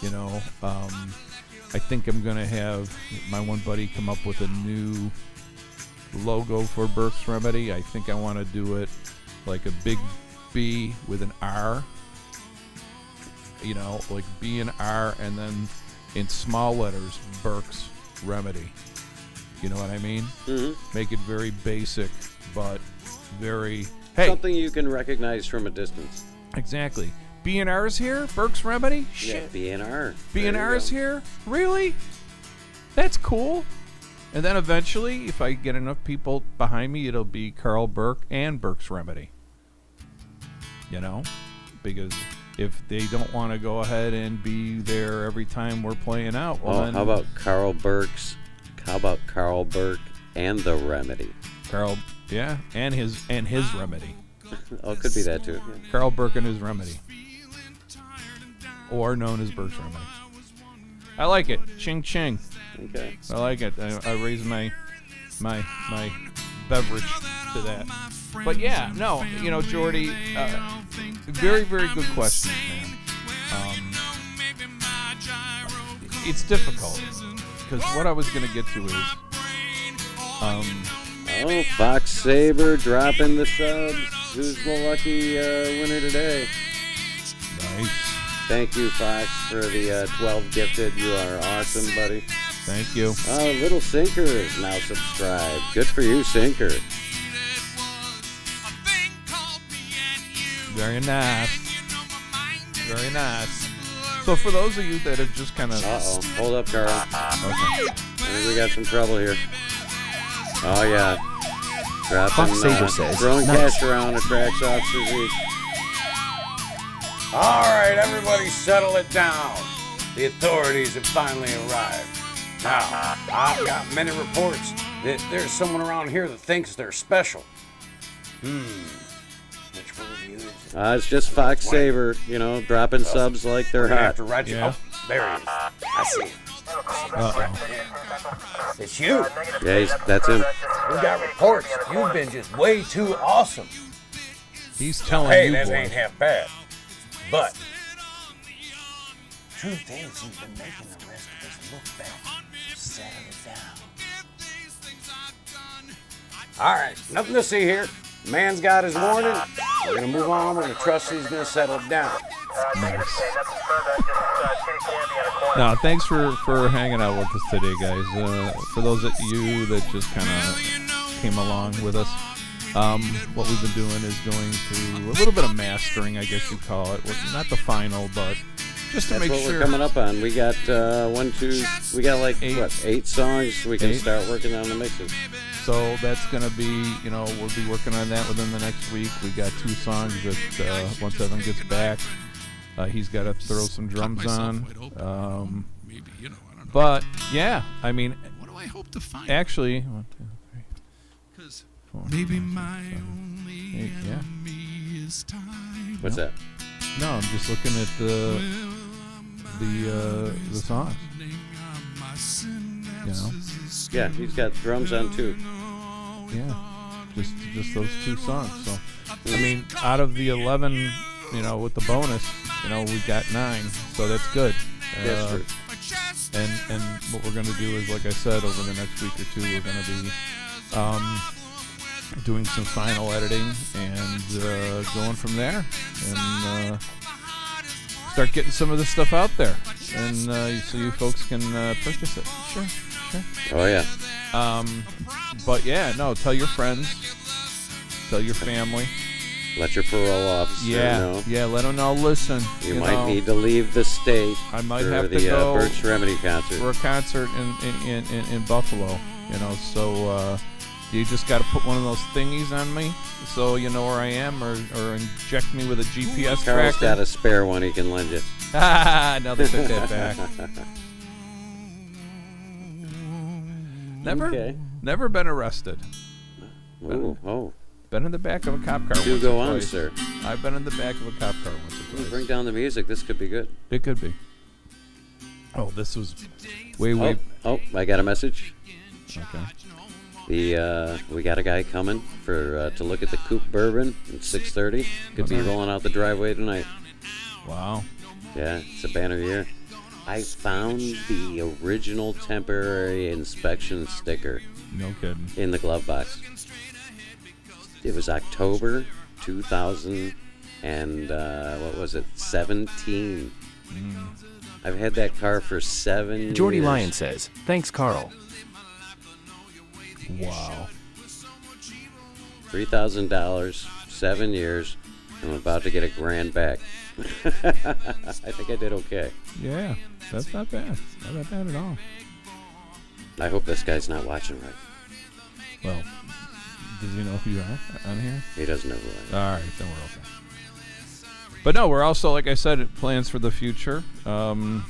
S3: I think I'm going to have my one buddy come up with a new logo for Burkes Remedy. I think I want to do it like a big B with an R. Like B and R, and then in small letters, Burkes Remedy. You know what I mean? Mm-hmm. Make it very basic, but very... Hey!
S2: Something you can recognize from a distance.
S3: Exactly. B and R is here? Burkes Remedy? Shit.
S2: Yeah, B and R.
S3: B and R is here? Really? That's cool. And then eventually, if I get enough people behind me, it'll be Carl Burke and Burkes Remedy. Because... if they don't want to go ahead and be there every time we're playing out, well, then
S2: how about Carl Burkes? How about Carl Burke and the Remedy?
S3: Carl, yeah, and his Remedy.
S2: Oh, it could be that too. Yeah.
S3: Carl Burke and his Remedy, or known as Burkes Remedy. I like it. Ching ching.
S2: Okay.
S3: I like it. I raise my beverage to that. But yeah, no, Jordy, very, very good question, man. It's difficult, because what I was going to get to is,
S2: Fox Saber dropping the subs. Who's the lucky winner today?
S3: Nice.
S2: Thank you, Fox, for the 12 gifted. You are awesome, buddy.
S3: Thank you.
S2: Little Sinker is now subscribed. Good for you, Sinker.
S3: Very nice. Very nice. So for those of you that have just kind of...
S2: Uh-oh. Hold up, Carl.
S3: Okay.
S2: I think we got some trouble here. Oh, yeah.
S4: Fox Saber says,
S2: throwing
S4: nice.
S2: cash around attracts officers.
S6: All right, everybody settle it down. The authorities have finally arrived. Now, I've got many reports that there's someone around here that thinks they're special. Which one of you is it?
S2: It's just Fox Saber, dropping subs like they're
S6: We're gonna have
S2: hot.
S6: to write you.
S3: Yeah.
S6: Oh, there he is. I see him.
S3: Uh-oh.
S6: It's you.
S2: Yeah, that's him.
S6: We got reports. You've been just way too awesome.
S3: He's telling
S6: Hey,
S3: you,
S6: that
S3: boy.
S6: ain't half bad. But truth is, you've been making the rest of us look bad. Settle it down. All right, nothing to see here. Man's got his warning. We're gonna move on. We're gonna trust he's gonna settle it down.
S3: Nice. No, thanks for hanging out with us today, guys. For those of you that just kind of came along with us, what we've been doing is going through a little bit of mastering, I guess you'd call it. Well, not the final, but just to
S2: That's
S3: make
S2: what
S3: sure.
S2: we're coming up on. We got we got like 8 songs. We can start working on the mixes.
S3: So that's going to be, we'll be working on that within the next week. We got 2 songs that once Evan gets back, he's got to throw some drums on.
S1: Maybe, I don't know.
S3: But yeah, I mean,
S1: What do I hope to find?
S3: actually, 1, 2, 3,
S1: Because
S3: 4,
S1: maybe
S3: 5,
S1: my
S3: 6, 7,
S1: only
S3: 8, yeah.
S1: enemy is time.
S2: What's that?
S3: No, I'm just looking at the songs.
S2: Yeah, he's got drums on too.
S3: Yeah, just those 2 songs. So, I mean, out of the 11, with the bonus, we got 9, so that's good.
S2: That's true.
S3: And what we're gonna do is, like I said, over the next week or 2, we're gonna be doing some final editing and going from there, and start getting some of this stuff out there, and so you folks can purchase it. Sure.
S2: Oh yeah.
S3: But yeah, no, tell your friends, Tell your family.
S2: Let your parole officer know.
S3: Yeah, let them know. Listen,
S2: You might need to leave the state
S3: I might
S2: for
S3: have
S2: the
S3: to go
S2: Burkes Remedy concert.
S3: for a concert in Buffalo. So you just got to put one of those thingies on me so you know where I am, or inject me with a GPS
S2: Carl's
S3: tracker.
S2: got a spare one he can lend you.
S3: Now they took that back. Never been arrested.
S2: Oh.
S3: Been in the back of a cop car.
S2: Do
S3: once
S2: go
S3: or
S2: on,
S3: twice.
S2: sir.
S3: I've been in the back of a cop car once or twice.
S2: Bring down the music. This could be good.
S3: It could be. Oh, this was way.
S2: Oh, I got a message.
S3: Okay.
S2: We got a guy coming for to look at the Coupe Bourbon at 6:30. Could be rolling out the driveway tonight.
S3: Wow.
S2: Yeah, it's a banner year. I found the original temporary inspection sticker
S3: No kidding.
S2: in the glove box. It was October 2000 and what was it? 17. I've had that car for 7
S4: Jordy
S2: years.
S4: Lyon says, thanks, Carl.
S3: Wow.
S2: $3,000, 7 years. I'm about to get $1,000 back. I think I did okay.
S3: Yeah, that's not bad. Not that bad at all.
S2: I hope this guy's not watching right.
S3: Well, does he know who you are on here?
S2: He doesn't know who I am.
S3: All right, then we're okay. But no, we're also, like I said, plans for the future. Working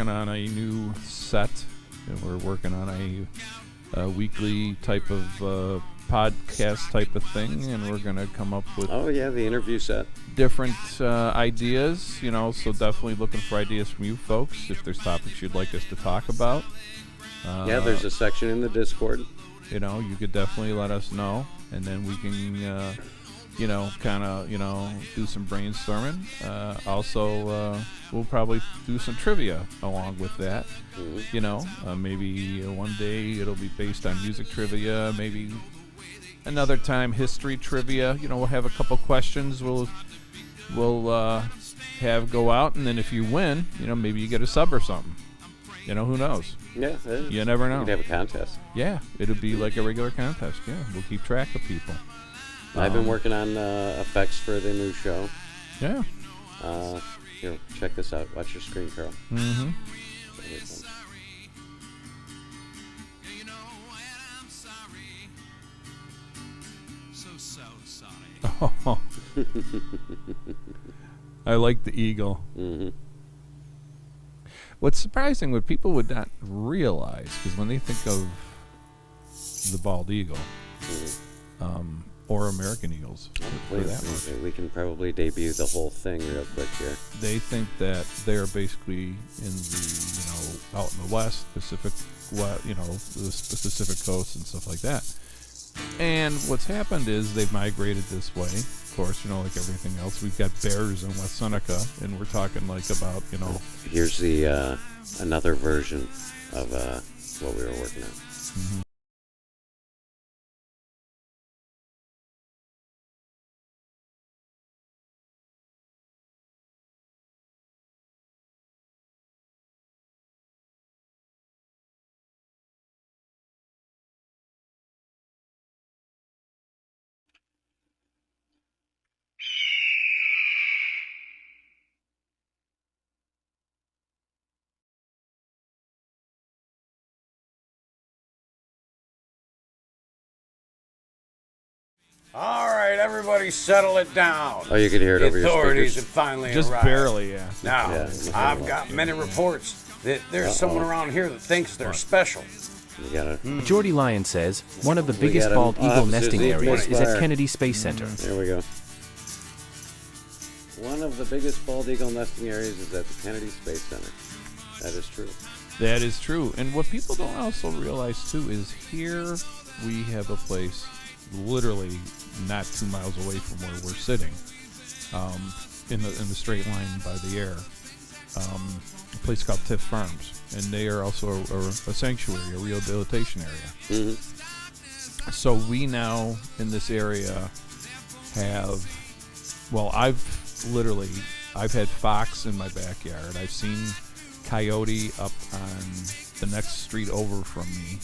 S3: on a new set. And we're working on a weekly type of podcast type of thing, and we're going to come up with
S2: Oh, yeah, the interview set.
S3: different ideas, so definitely looking for ideas from you folks if there's topics you'd like us to talk about.
S2: Yeah, there's a section in the Discord.
S3: You could definitely let us know, and then we can, do some brainstorming. Also, we'll probably do some trivia along with that. Maybe one day it'll be based on music trivia, maybe another time history trivia. We'll have a couple questions we'll have go out, and then if you win, maybe you get a sub or something. Who knows?
S2: Yeah.
S3: You never know.
S2: We'd have a contest.
S3: Yeah, it'll be like a regular contest. Yeah, we'll keep track of people.
S2: I've been working on effects for the new show.
S3: Yeah.
S2: Here, check this out. Watch your screen, Carl.
S3: Mm-hmm.
S2: Here it comes.
S3: Oh. I like the eagle.
S2: Mm-hmm.
S3: What's surprising, what people would not realize, because when they think of the bald eagle, or American eagles, for that much,
S2: We can probably debut the whole thing real quick here.
S3: they think that they're basically in the, out in the West, Pacific, the Pacific coast and stuff like that. And what's happened is they've migrated this way. Of course, like everything else, we've got bears in West Seneca, and we're talking like about,
S2: Here's the another version of what we were working on.
S6: All right, everybody, settle it down.
S2: Oh, you could hear it
S6: The
S2: over your
S6: authorities
S2: speakers.
S6: have finally
S3: just
S6: arrived.
S3: barely, yeah.
S6: Now,
S2: Yeah.
S6: I've got many reports that there's someone around here that thinks they're special.
S2: You gotta.
S4: Jordy Lyon says, one of the
S2: We
S4: biggest
S2: got 'em
S4: bald eagle
S2: opposites
S4: nesting
S2: equal
S4: areas is
S2: fire.
S4: at Kennedy Space Center.
S2: There we go. One of the biggest bald eagle nesting areas is at the Kennedy Space Center. That is true.
S3: That is true. And what people don't also realize, too, is here we have a place literally not 2 miles away from where we're sitting, in the straight line by the air, a place called Tiff Farms. And they are also a sanctuary, a rehabilitation area.
S2: Mm-hmm.
S3: So we now, in this area, have, I've had fox in my backyard. I've seen coyote up on the next street over from me,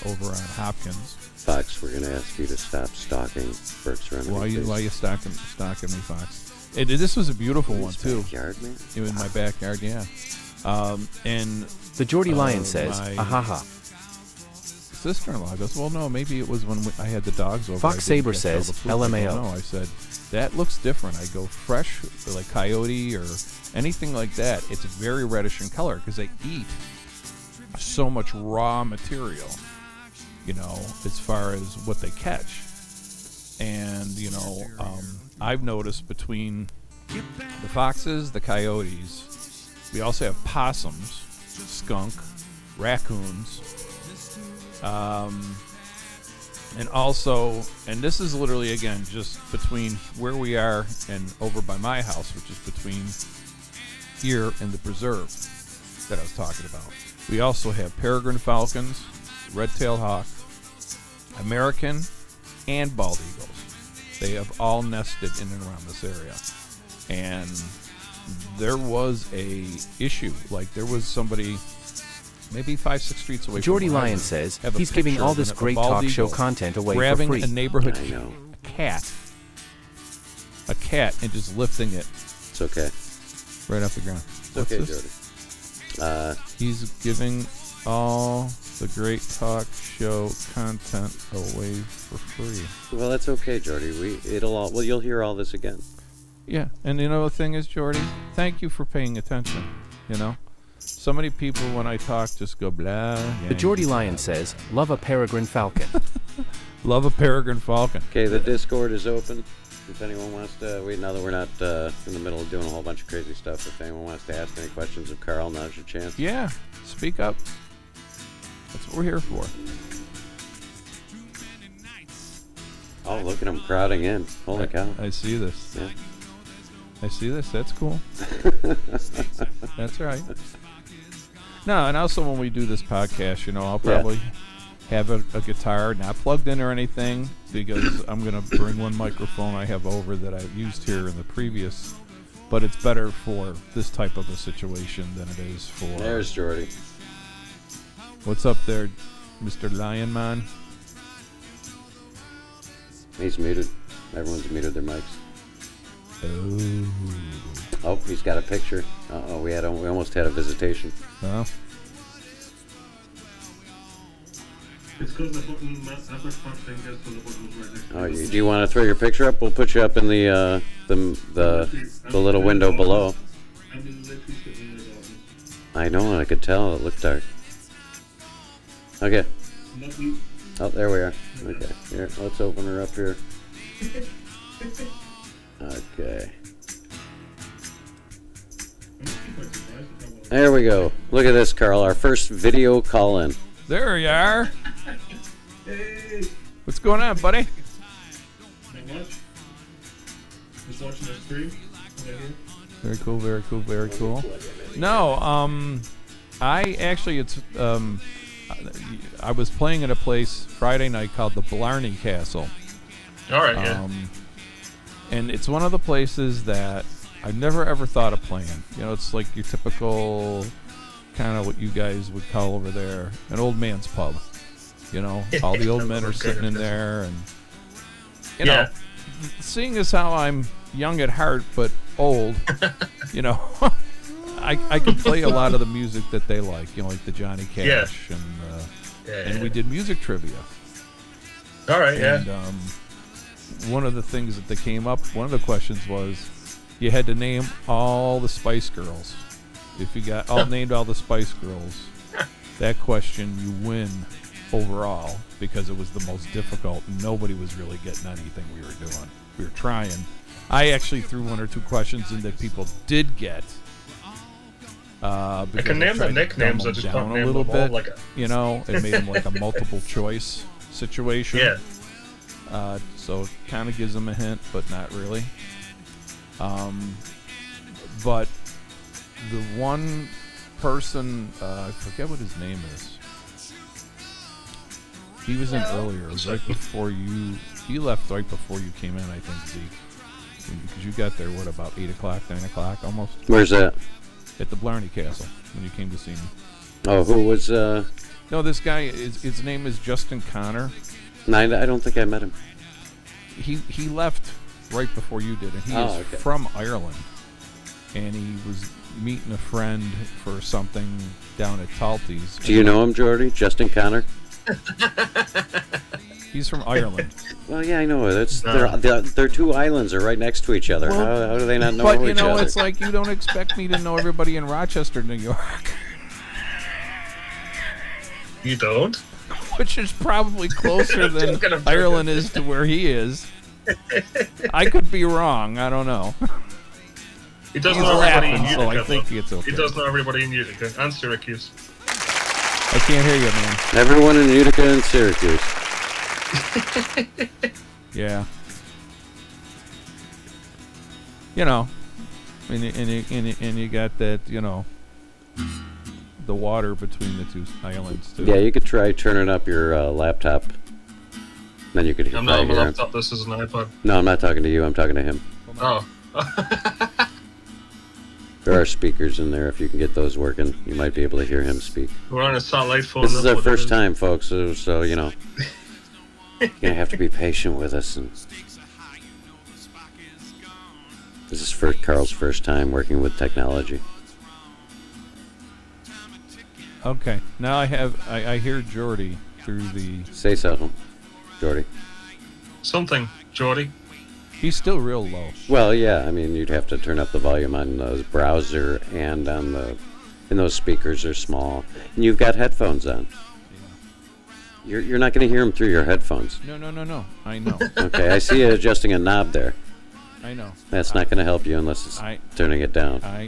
S3: over on Hopkins.
S2: Fox, we're gonna ask you to stop stalking Burkes Remedy.
S3: Why you
S2: please.
S3: stalking me, Fox? This was a beautiful one too.
S2: Backyard, man.
S3: It was in my backyard, yeah. And
S4: The Geordie Lion says,
S3: my
S4: ahaha.
S3: sister-in-law goes, well, no, maybe it was when I had the dogs over.
S4: Fox
S3: I didn't
S4: Saber
S3: get to tell
S4: says,
S3: the truth. I go,
S4: LMAO.
S3: No, I said, that looks different. I go, fresh, like coyote or anything like that, it's very reddish in color because they eat so much raw material, you know, as far as what they catch. And, you know, I've noticed between the foxes, the coyotes, we also have possums, skunk, raccoons, and also, and this is literally, again, just between where we are and over by my house, which is between here and the preserve that I was talking about. We also have peregrine falcons, red-tailed hawk, American, and bald eagles. They have all nested in and around this area. And there was a issue. Like, there was somebody maybe 5-6 streets away
S4: Geordie
S3: from where I
S4: Lion
S3: live,
S4: says
S3: have a
S4: he's giving
S3: picture
S4: all
S3: of
S4: this
S3: a
S4: great
S3: bald
S4: talk show
S3: eagle
S4: content away for
S3: grabbing
S4: free.
S3: a neighborhood
S2: I know.
S3: cat, and just lifting it
S2: It's okay.
S3: right off the ground.
S2: It's
S3: What's
S2: okay,
S3: this?
S2: Jody.
S3: He's giving all the great talk show content away for free.
S2: Well, that's okay, Jordy. Well, you'll hear all this again.
S3: Yeah, and you know the thing is, Jordy, thank you for paying attention. You know, so many people when I talk just go blah.
S4: The Geordie Lion says, love a peregrine falcon.
S3: Love a peregrine falcon.
S2: Okay, the Discord is open. If anyone wants to, now that we're not in the middle of doing a whole bunch of crazy stuff, if anyone wants to ask any questions of Carl, now's your chance.
S3: Yeah, speak up. That's what we're here for.
S2: Oh, look at him crowding in. Holy cow.
S3: I see this.
S2: Yeah.
S3: I see this. That's cool. That's right. No, and also when we do this podcast, you know, I'll probably have a guitar not plugged in or anything because I'm going to bring one microphone I have over that I've used here in the previous, but it's better for this type of a situation than it is for...
S2: There's Jordy.
S3: What's up there, Mr. Lion Man?
S2: He's muted. Everyone's muted their mics.
S3: Oh.
S2: Oh, he's got a picture. Uh-oh, we almost had a visitation.
S3: Well,
S7: It's because the button, I put front fingers so the button was right next to
S2: Oh, do you want to throw your picture up? We'll put you up in the little window below.
S7: I'm literally sitting in the darkness.
S2: I know, I could tell. It looked dark. Okay.
S7: Nothing.
S2: Oh, there we are. Okay. Here, let's open her up here. Okay. There we go. Look at this, Carl. Our first video call-in.
S3: there you are.
S7: Hey!
S3: What's going on, buddy?
S7: Not much. Just watching the stream. Over here.
S3: Very cool, very cool, very cool. No, I actually, I was playing at a place Friday night called the Blarney Castle.
S7: All right, yeah.
S3: And it's one of the places that I've never ever thought of playing. You know, it's like your typical kind of what you guys would call over there an old man's pub. You know, all the old men are sitting in there, and you know, seeing as how I'm young at heart but old, you know, I can play a lot of the music that they like. You know, like the Johnny Cash and we did music trivia.
S7: All right,
S3: And one of the things that they came up, one of the questions was, you had to name all the Spice Girls. If you got named all the Spice Girls, that question you win overall because it was the most difficult. Nobody was really getting anything we were doing. We were trying. I actually threw one or two questions in that people did get.
S7: I can name the nicknames. I just
S3: down
S7: can't
S3: a
S7: name
S3: little
S7: them all.
S3: bit.
S7: Like
S3: You know, it made them like a multiple choice situation.
S7: yeah.
S3: So it kind of gives them a hint, but not really. But the one person, I forget what his name is. He was in earlier, it was right before you. He left right before you came in, I think, Zeke. Because you got there, what, about 8 o'clock, 9 o'clock almost?
S2: Where's that?
S3: At the Blarney Castle, when you came to see me.
S2: Oh, who was,
S3: No, this guy, his name is Justin Connor.
S2: No, I don't think I met him.
S3: He left right before you did, and he is
S2: okay.
S3: from Ireland, and he was meeting a friend for something down at Talty's.
S2: Do you know him, Jordy? Justin Connor?
S3: He's from Ireland.
S2: Well, yeah, I know. Their two islands are right next to each other.
S3: Well,
S2: how do they not know
S3: But
S2: each
S3: you know,
S2: other?
S3: it's like you don't expect me to know everybody in Rochester, New York,
S7: You don't?
S3: which is probably closer than
S7: joking, I'm joking.
S3: Ireland is to where he is. I could be wrong. I don't know.
S7: He does
S3: He's
S7: know everybody in
S3: laughing, so I
S7: Utica,
S3: think
S7: though.
S3: it's okay.
S7: He does know everybody in Utica and Syracuse.
S3: I can't hear you, man.
S2: Everyone in Utica and Syracuse.
S3: Yeah. You know, and you got that, you know, the water between the two islands too.
S2: Yeah, you could try turning up your laptop. Then you could
S7: I'm not on
S2: probably
S7: my
S2: hear him.
S7: laptop, this is an iPod.
S2: No, I'm not talking to you. I'm talking to him.
S7: Oh.
S2: There are speakers in there. If you can get those working, you might be able to hear him speak.
S7: We're on a satellite phone.
S2: This is
S7: that's
S2: our
S7: what it
S2: first
S7: is.
S2: time, folks, so you know, you're gonna have to be patient with us. And this is for Carl's first time working with technology.
S3: Okay. Now I hear Jordy through the.
S2: Say something, Jordy.
S7: Something, Jordy.
S3: He's still real low.
S2: Well, yeah, I mean, you'd have to turn up the volume on the browser and on and those speakers are small. And you've got headphones on. You're not going to hear them through your headphones.
S3: No. I know.
S2: Okay, I see you adjusting a knob there.
S3: I know.
S2: That's not going to help you unless it's turning it down.
S3: I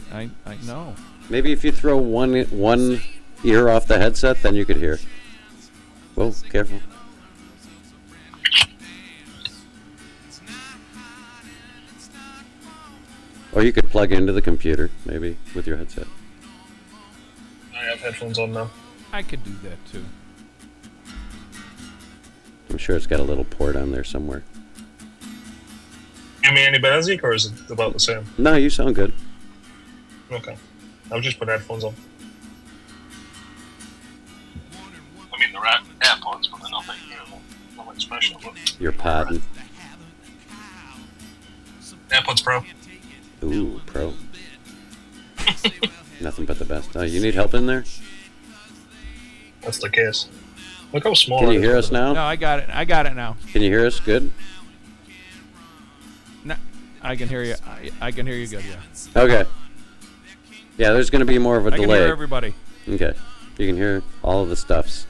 S3: know.
S2: Maybe if you throw one ear off the headset, then you could hear. Whoa, careful. Or you could plug into the computer, maybe, with your headset.
S7: I have headphones on now.
S3: I could do that too.
S2: I'm sure it's got a little port on there somewhere.
S7: Give me any better, Zeke, or is it about the same?
S2: No, you sound good.
S7: Okay. I'll just put headphones on. I mean, they're AirPods, but they're nothing, nothing special. But
S2: You're podding.
S7: AirPods Pro.
S2: Ooh, pro. Nothing but the best. Oh, you need help in there?
S7: That's the case. Look how small
S2: Can
S7: it
S2: you
S7: is.
S2: hear us now?
S3: No, I got it. I got it now.
S2: Can you hear us good?
S3: No, I can hear you. I can hear you good. Yeah.
S2: Okay. Yeah, there's going to be more of a
S3: I can
S2: delay.
S3: hear everybody.
S2: Okay. You can hear all of the stuffs.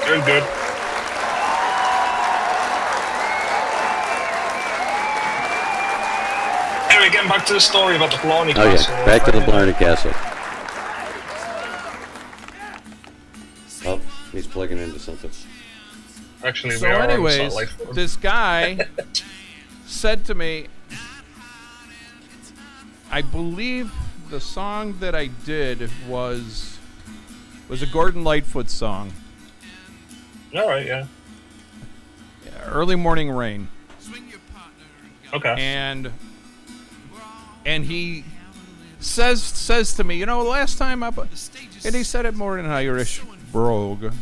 S7: Doing good. Anyway, getting back to the story about the Blarney
S2: Oh,
S7: Castle.
S2: yeah. Back to the Blarney Castle. Oh, he's plugging into something.
S7: Actually,
S3: So,
S7: we are on the
S3: anyways,
S7: satellite phone.
S3: this guy said to me, I believe the song that I did was a Gordon Lightfoot song,
S7: All right, yeah.
S3: Early Morning Rain.
S7: Okay.
S3: And he says to me, you know, last time and he said it more in an Irish brogue.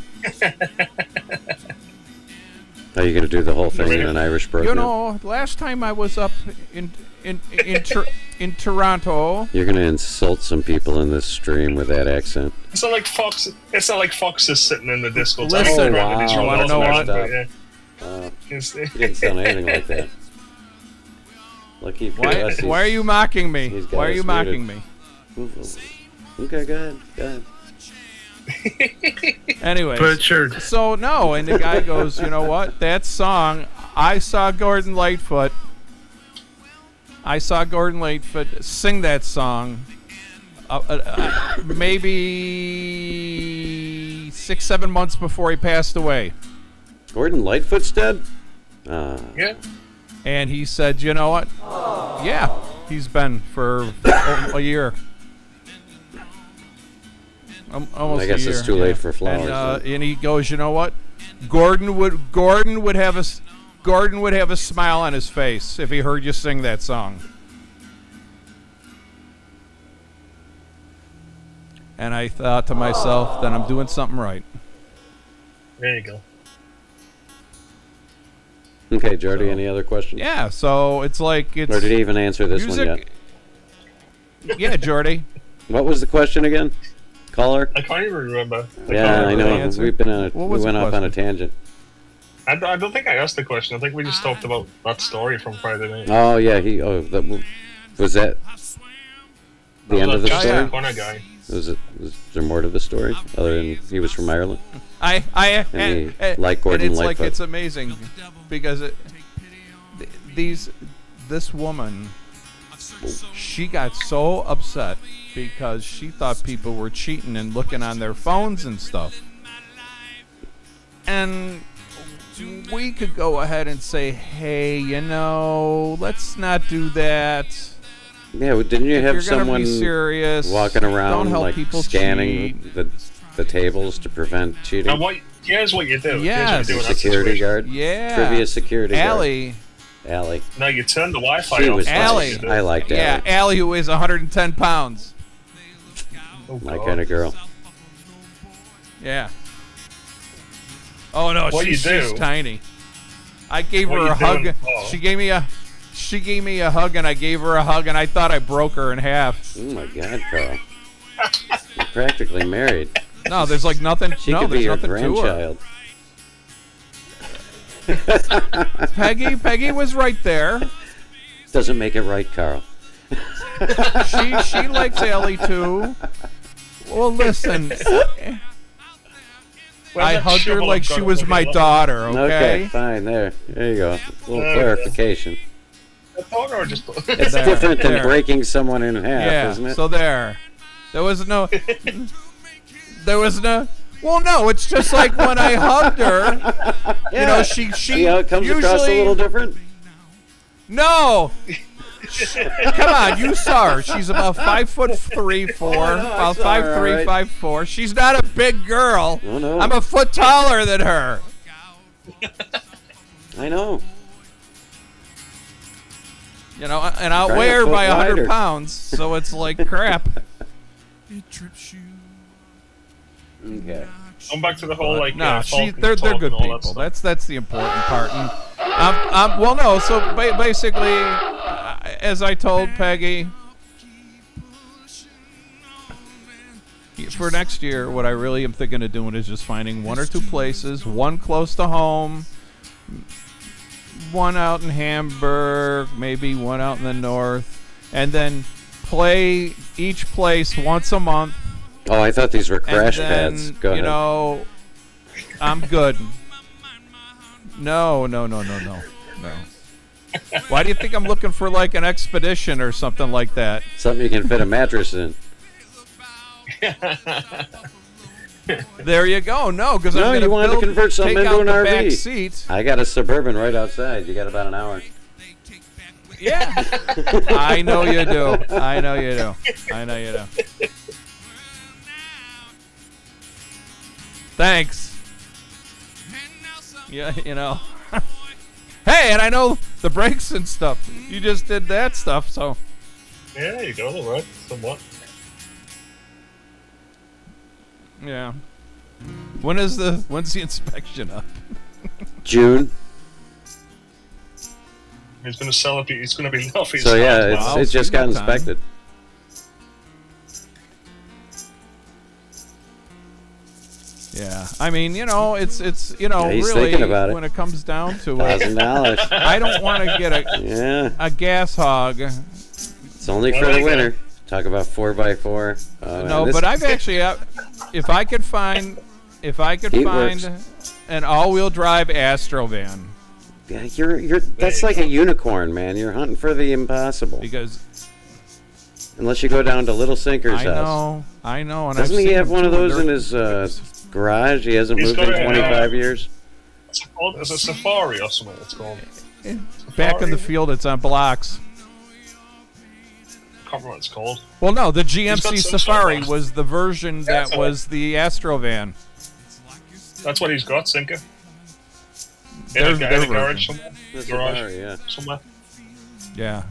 S2: Are you going to do the whole thing in an Irish brogue?
S3: You
S2: now?
S3: know, last time I was up in Toronto.
S2: You're going to insult some people in this stream with that accent.
S7: It's not like Fox. It's not like Fox is sitting in the disco.
S3: Listen,
S2: wow.
S3: you wanna know what?
S2: He didn't sound anything like that. Lucky for us.
S3: Why are you mocking me?
S2: he's got
S3: Why are
S2: us
S3: you mocking
S2: muted.
S3: me?
S2: Okay, go ahead.
S3: Anyways,
S7: Butchered.
S3: so no, and the guy goes, you know what? That song, I saw Gordon Lightfoot sing that song maybe 6-7 months before he passed away.
S2: Gordon Lightfoot's dead?
S7: Yeah.
S3: And he said, you know what? Yeah, he's been for a year. Almost
S2: I guess
S3: a year.
S2: it's too late for flowers.
S3: And he goes, you know what? Gordon would have a smile on his face if he heard you sing that song. And I thought to myself, then I'm doing something right.
S7: There you go.
S2: Okay, Jordy,
S3: So-
S2: any other questions?
S3: Yeah, so it's like it's
S2: Or did he even answer this one
S3: music.
S2: yet?
S3: Yeah, Jordy.
S2: What was the question again? Caller?
S7: I can't even remember.
S2: Yeah, I know.
S3: answer.
S2: We've been on
S3: What
S2: we
S3: was the
S2: went off on a
S3: question?
S2: tangent.
S7: I don't think I asked the question. I think we just talked about that story from Friday night.
S2: Oh yeah, was that the end of the
S7: That
S2: story?
S7: Connor guy.
S2: Was there more to the story other than he was from Ireland?
S3: And
S2: like Gordon
S3: and it's like
S2: Lightfoot.
S3: it's amazing because this woman, she got so upset because she thought people were cheating and looking on their phones and stuff. And we could go ahead and say, hey, let's not do that.
S2: Yeah, well, didn't you
S3: If
S2: have
S3: you're gonna
S2: someone
S3: be serious,
S2: walking
S3: don't
S2: around
S3: help
S2: like
S3: people
S2: scanning
S3: cheat.
S2: the tables to prevent cheating?
S7: And here's what you do.
S3: Yes.
S7: Here's what you do in that
S2: Security
S7: situation.
S2: guard.
S3: Yeah.
S2: Trivia security
S3: Allie.
S2: guard. Allie.
S7: No, you turn the Wi-Fi
S2: She
S7: off.
S2: was
S7: That's what
S3: Allie.
S7: you do.
S2: I liked
S3: Yeah,
S2: Allie.
S3: Allie, who weighs 110 pounds.
S7: Oh,
S2: My
S7: God.
S2: kind of girl.
S3: Yeah. Oh no,
S7: What you
S3: she's
S7: do-
S3: tiny. I gave
S7: what
S3: her
S7: you
S3: a hug.
S7: doing- oh.
S3: She gave me a hug, and I gave her a hug, and I thought I broke her in half.
S2: Oh my God, Carl. You're practically married.
S3: No, there's like nothing.
S2: She
S3: no,
S2: could be
S3: there's
S2: your
S3: nothing to
S2: grandchild.
S3: her. Peggy was right there.
S2: Doesn't make it right, Carl.
S3: She likes Allie too. Well, listen.
S7: Well,
S3: I
S7: that
S3: hugged her
S7: shovel
S3: like
S7: I've got
S3: she
S7: it
S3: was
S7: looking
S3: my
S7: like-
S3: daughter.
S2: Okay,
S3: Okay.
S2: fine. There you go. A little
S7: Okay.
S2: clarification.
S7: I thought or just.
S2: It's
S3: There,
S2: different than
S3: there.
S2: breaking someone in half,
S3: Yeah.
S2: isn't it?
S3: So there. There was no. Well, no. It's just like when I hugged her.
S2: yeah.
S3: You know, she
S2: See how it comes
S3: usually,
S2: across a little different?
S3: No. Come on, you saw her. She's about 5'3", 4", about
S2: saw her,
S3: 5'3",
S2: alright.
S3: 5'4". She's not a big girl.
S2: Oh, no.
S3: I'm a foot taller than her.
S2: I know.
S3: You know, and I'll
S2: Trying
S3: weigh
S2: to
S3: her
S2: foot
S3: by 100
S2: wider.
S3: pounds, so it's like crap.
S2: Okay.
S7: I'm back to the whole like.
S3: No,
S7: Falcon
S3: they're
S7: talk
S3: good
S7: and all that
S3: people.
S7: stuff.
S3: That's the important part. And well, no. So basically, as I told Peggy, for next year, what I really am thinking of doing is just finding one or two places, one close to home, one out in Hamburg, maybe one out in the north, and then play each place once a month.
S2: Oh, I thought these were
S3: And
S2: crash
S3: then,
S2: pads. Go ahead.
S3: I'm good. No. Why do you think I'm looking for like an expedition or something like that?
S2: Something you can fit a mattress in.
S3: There you go. No, because
S2: No,
S3: I'm going
S2: you wanted to convert something
S3: take
S2: into
S3: out
S2: an
S3: the
S2: RV.
S3: back seat.
S2: I got a Suburban right outside. You got about an hour.
S3: Yeah, I know you do. I know you do. Thanks. Yeah, you know. Hey, and I know the brakes and stuff. You just did that stuff, so.
S7: Yeah, there you go. All right, somewhat.
S3: Yeah. When's the inspection up?
S2: June.
S7: He's going to sell it. He's going to be off his
S2: So yeah,
S7: hands.
S3: Wow,
S2: it just
S3: so you
S2: got
S3: got time.
S2: inspected.
S3: Yeah. I mean, it's
S2: Yeah, he's
S3: really
S2: thinking about it.
S3: when it comes down to it,
S2: $1,000.
S3: I don't want to get
S2: Yeah,
S3: a gas hog.
S2: it's only for
S7: Well,
S2: the
S7: there you
S2: winter. Talk about 4x4.
S3: No, but I've actually, if I could find
S2: Heat
S3: an all-wheel drive Astro van,
S2: Yeah, that's like a unicorn, man. You're hunting for the impossible.
S3: because
S2: Unless you go down to Little Sinker's
S3: I
S2: house.
S3: know, and
S2: Doesn't
S3: I've
S2: he
S3: seen
S2: have
S3: them
S2: one of
S3: too,
S2: those
S3: and
S2: in
S3: they're-
S2: his garage? He hasn't
S7: He's
S2: moved
S7: got
S2: in
S7: it,
S2: 25 years.
S7: It's called. It's a safari or something. It's called.
S3: back in the field? It's on blocks.
S7: I can't remember what it's called.
S3: Well, no, the
S7: got
S3: GMC
S7: some
S3: Safari
S7: sort of-
S3: was the version that
S7: That's
S3: was the Astro van.
S7: That's what he's got, Sinker. In
S3: Their
S7: a garage
S3: version.
S7: somewhere.
S2: The
S7: Garage
S2: Safari, yeah.
S7: somewhere.
S3: Yeah.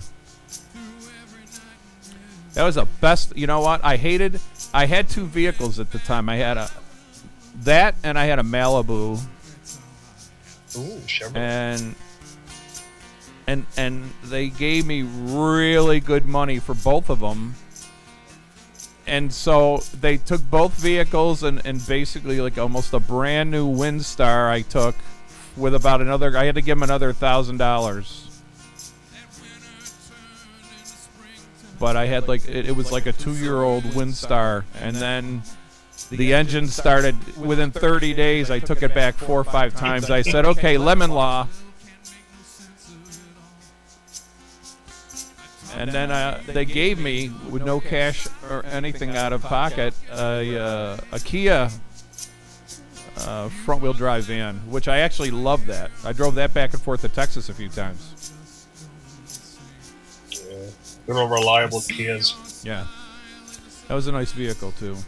S3: That was the best. You know what? I had two vehicles at the time. I had and I had a Malibu.
S7: Ooh, Chevrolet.
S3: And and they gave me really good money for both of them. And so they took both vehicles and basically like almost a brand new Windstar I took with about another, I had to give them another $1,000. But I had like, it was like a 2-year-old Windstar. And then the engine started, within 30 days, I took it back 4 or 5 times. I said, okay, lemon law. And then they gave me, with no cash or anything out of pocket, a Kia front-wheel drive van, which I actually love that. I drove that back and forth to Texas a few times.
S7: Yeah. Good old reliable Kias.
S3: Yeah. That was a nice vehicle, too.
S7: From,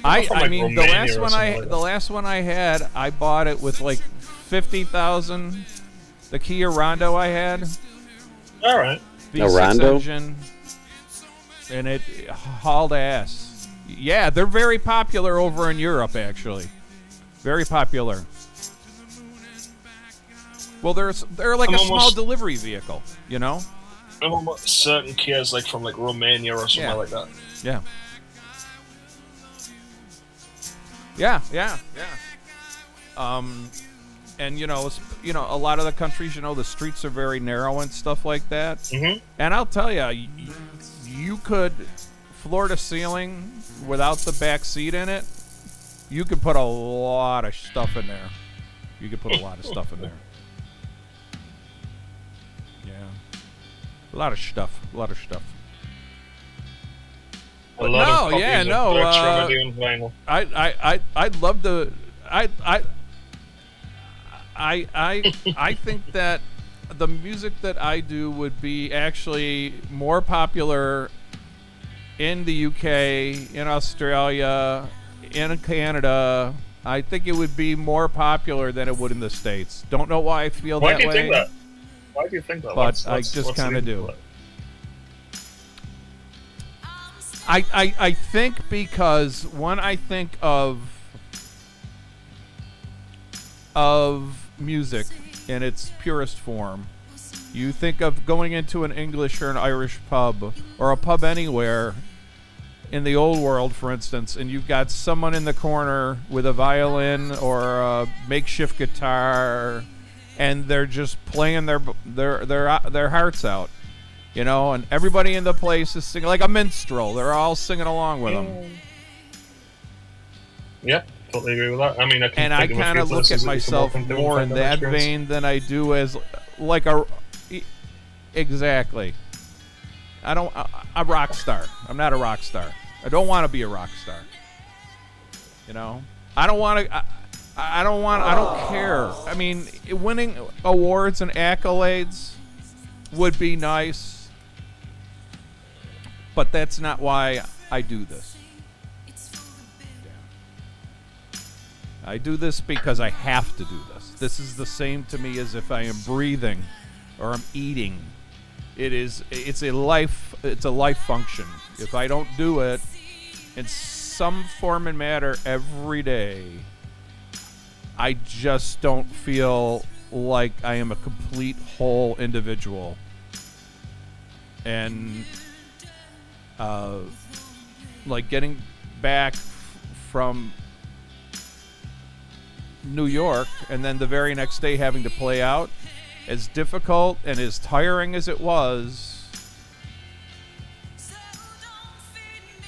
S3: I
S7: like,
S3: mean, the
S7: Romania
S3: last one I had, I bought it with like 50,000. The Kia Rondo I had.
S7: All right.
S3: V6
S2: Rondo?
S3: engine, and it hauled ass. Yeah, they're very popular over in Europe, actually. Very popular. Well, they're like a small delivery vehicle, you know?
S7: I'm almost certain Kia's like from like Romania or something like that.
S3: Yeah. Yeah. And you know, a lot of the countries, the streets are very narrow and stuff like that.
S7: Mm-hmm.
S3: And I'll tell you, you could floor to ceiling without the back seat in it. You could put a lot of stuff in there. Yeah, a lot of stuff. But I'd love to. I think that the music that I do would be actually more popular in the UK, in Australia, in Canada. I think it would be more popular than it would in the States. Don't know why I feel that way.
S7: Why do you think that? Why do you think that?
S3: But I just kind of do. I think because when I think of music in its purest form, you think of going into an English or an Irish pub or a pub anywhere in the old world, for instance, and you've got someone in the corner with a violin or a makeshift guitar, and they're just playing their hearts out, and everybody in the place is singing like a minstrel. They're all singing along with them.
S7: Yep. Totally agree with that. I mean,
S3: I kind of look at myself more in that vein than I do as like exactly. A rock star. I'm not a rock star. I don't want to be a rock star. I don't care. I mean, winning awards and accolades would be nice, but that's not why I do this. I do this because I have to do this. This is the same to me as if I am breathing or I'm eating. It's a life function. If I don't do it in some form and matter every day, I just don't feel like I am a complete whole individual. And like getting back from New York and then the very next day having to play out, as difficult and as tiring as it was,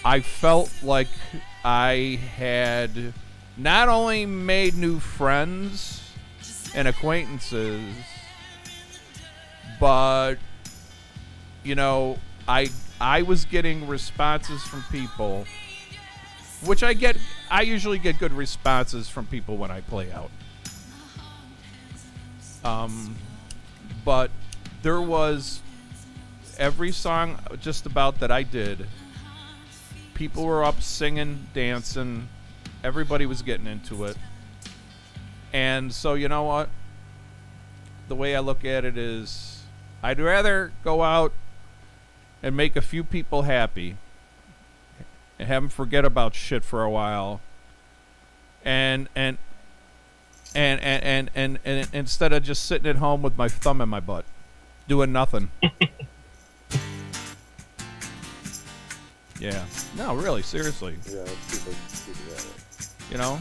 S3: I felt like I had not only made new friends and acquaintances, but I was getting responses from people, which I usually get good responses from people when I play out. But there was every song just about that I did, people were up singing, dancing, everybody was getting into it. And so, you know what? The way I look at it is, I'd rather go out and make a few people happy and have them forget about shit for a while, and and instead of just sitting at home with my thumb in my butt, doing nothing. Yeah. No, really, seriously.
S2: Yeah, let's keep it that way.
S3: You know?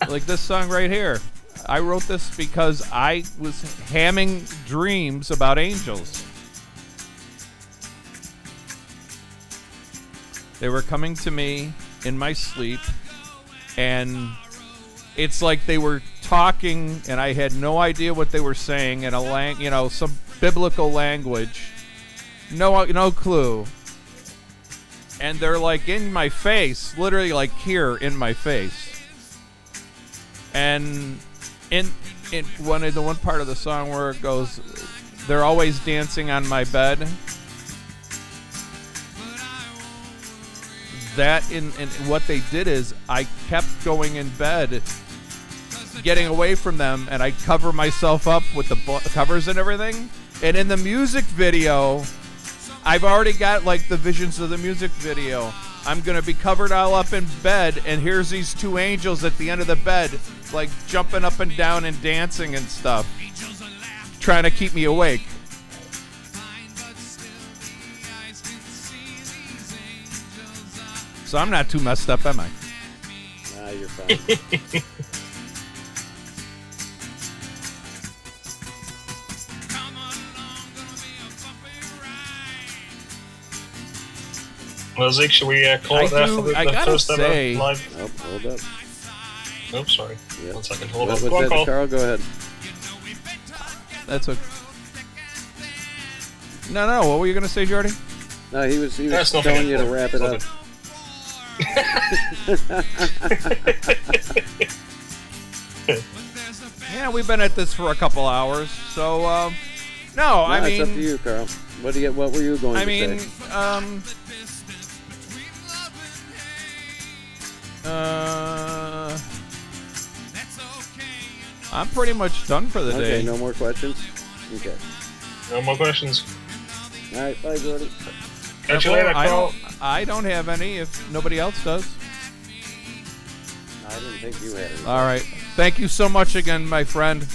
S3: Like this song right here. I wrote this because I was hamming dreams about angels. They were coming to me in my sleep, and it's like they were talking, and I had no idea what they were saying in a some biblical language. No clue. And they're like in my face, literally like here in my face. And in the one part of the song where it goes, they're always dancing on my bed. That and what they did is I kept going in bed, getting away from them, and I'd cover myself up with the covers and everything. And in the music video, I've already got like the visions of the music video. I'm gonna be covered all up in bed, and here's these two angels at the end of the bed, like jumping up and down and dancing and stuff, trying to keep me awake. So I'm not too messed up, am I?
S2: Nah, you're fine.
S8: Well, Zeke, should we call it that for the
S3: gotta
S8: first
S3: say,
S8: ever live?
S2: Oh, hold up.
S8: Oops, sorry.
S2: Yep.
S8: 1 second. Hold
S2: What's
S8: on. Go on,
S2: that,
S8: Carl.
S2: Carl? Go ahead.
S3: That's okay. No, what were you gonna say, Jordy?
S2: No, he was
S8: That's nothing
S2: telling you to
S8: important.
S2: wrap it up.
S3: Yeah, we've been at this for a couple hours, so no, I mean,
S2: it's up to you, Carl. What were you going to say?
S3: I'm pretty much done for the day.
S2: Okay, no more questions? Okay.
S8: No more questions.
S2: All right, bye, Jordy.
S8: Catch you later,
S3: I
S8: Carl.
S3: don't have any if nobody else does.
S2: I didn't think you had it.
S3: All right. Thank you so much again, my friend.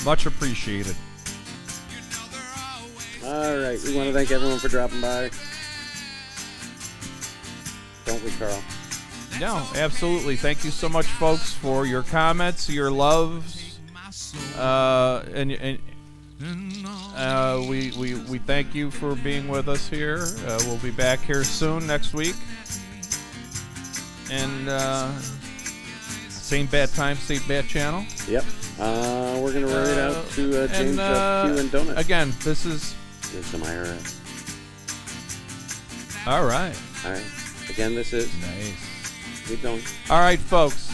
S3: Much appreciated.
S2: All right, we want to thank everyone for dropping by. Don't we, Carl?
S3: No, absolutely. Thank you so much, folks, for your comments, your loves, and we thank you for being with us here. We'll be back here soon next week, and same bad time, same bad channel.
S2: Yep. We're gonna run it out to James Q and Donut.
S3: Again, this is.
S2: Get some IRS.
S3: All right.
S2: All right. Again, this is.
S3: Nice.
S2: Keep going.
S3: All right, folks.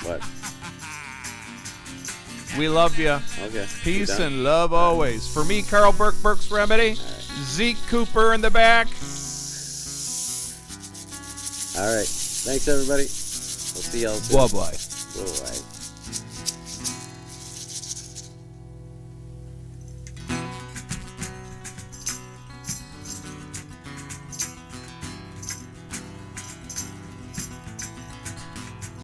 S2: What?
S3: We love you.
S2: Okay.
S3: Peace
S2: You done?
S3: and love always. For me, Carl Burke, Burke's Remedy. Zeke Cooper in the back.
S2: All right. Thanks, everybody. We'll see y'all soon.
S3: Bye-bye.
S2: Bye-bye.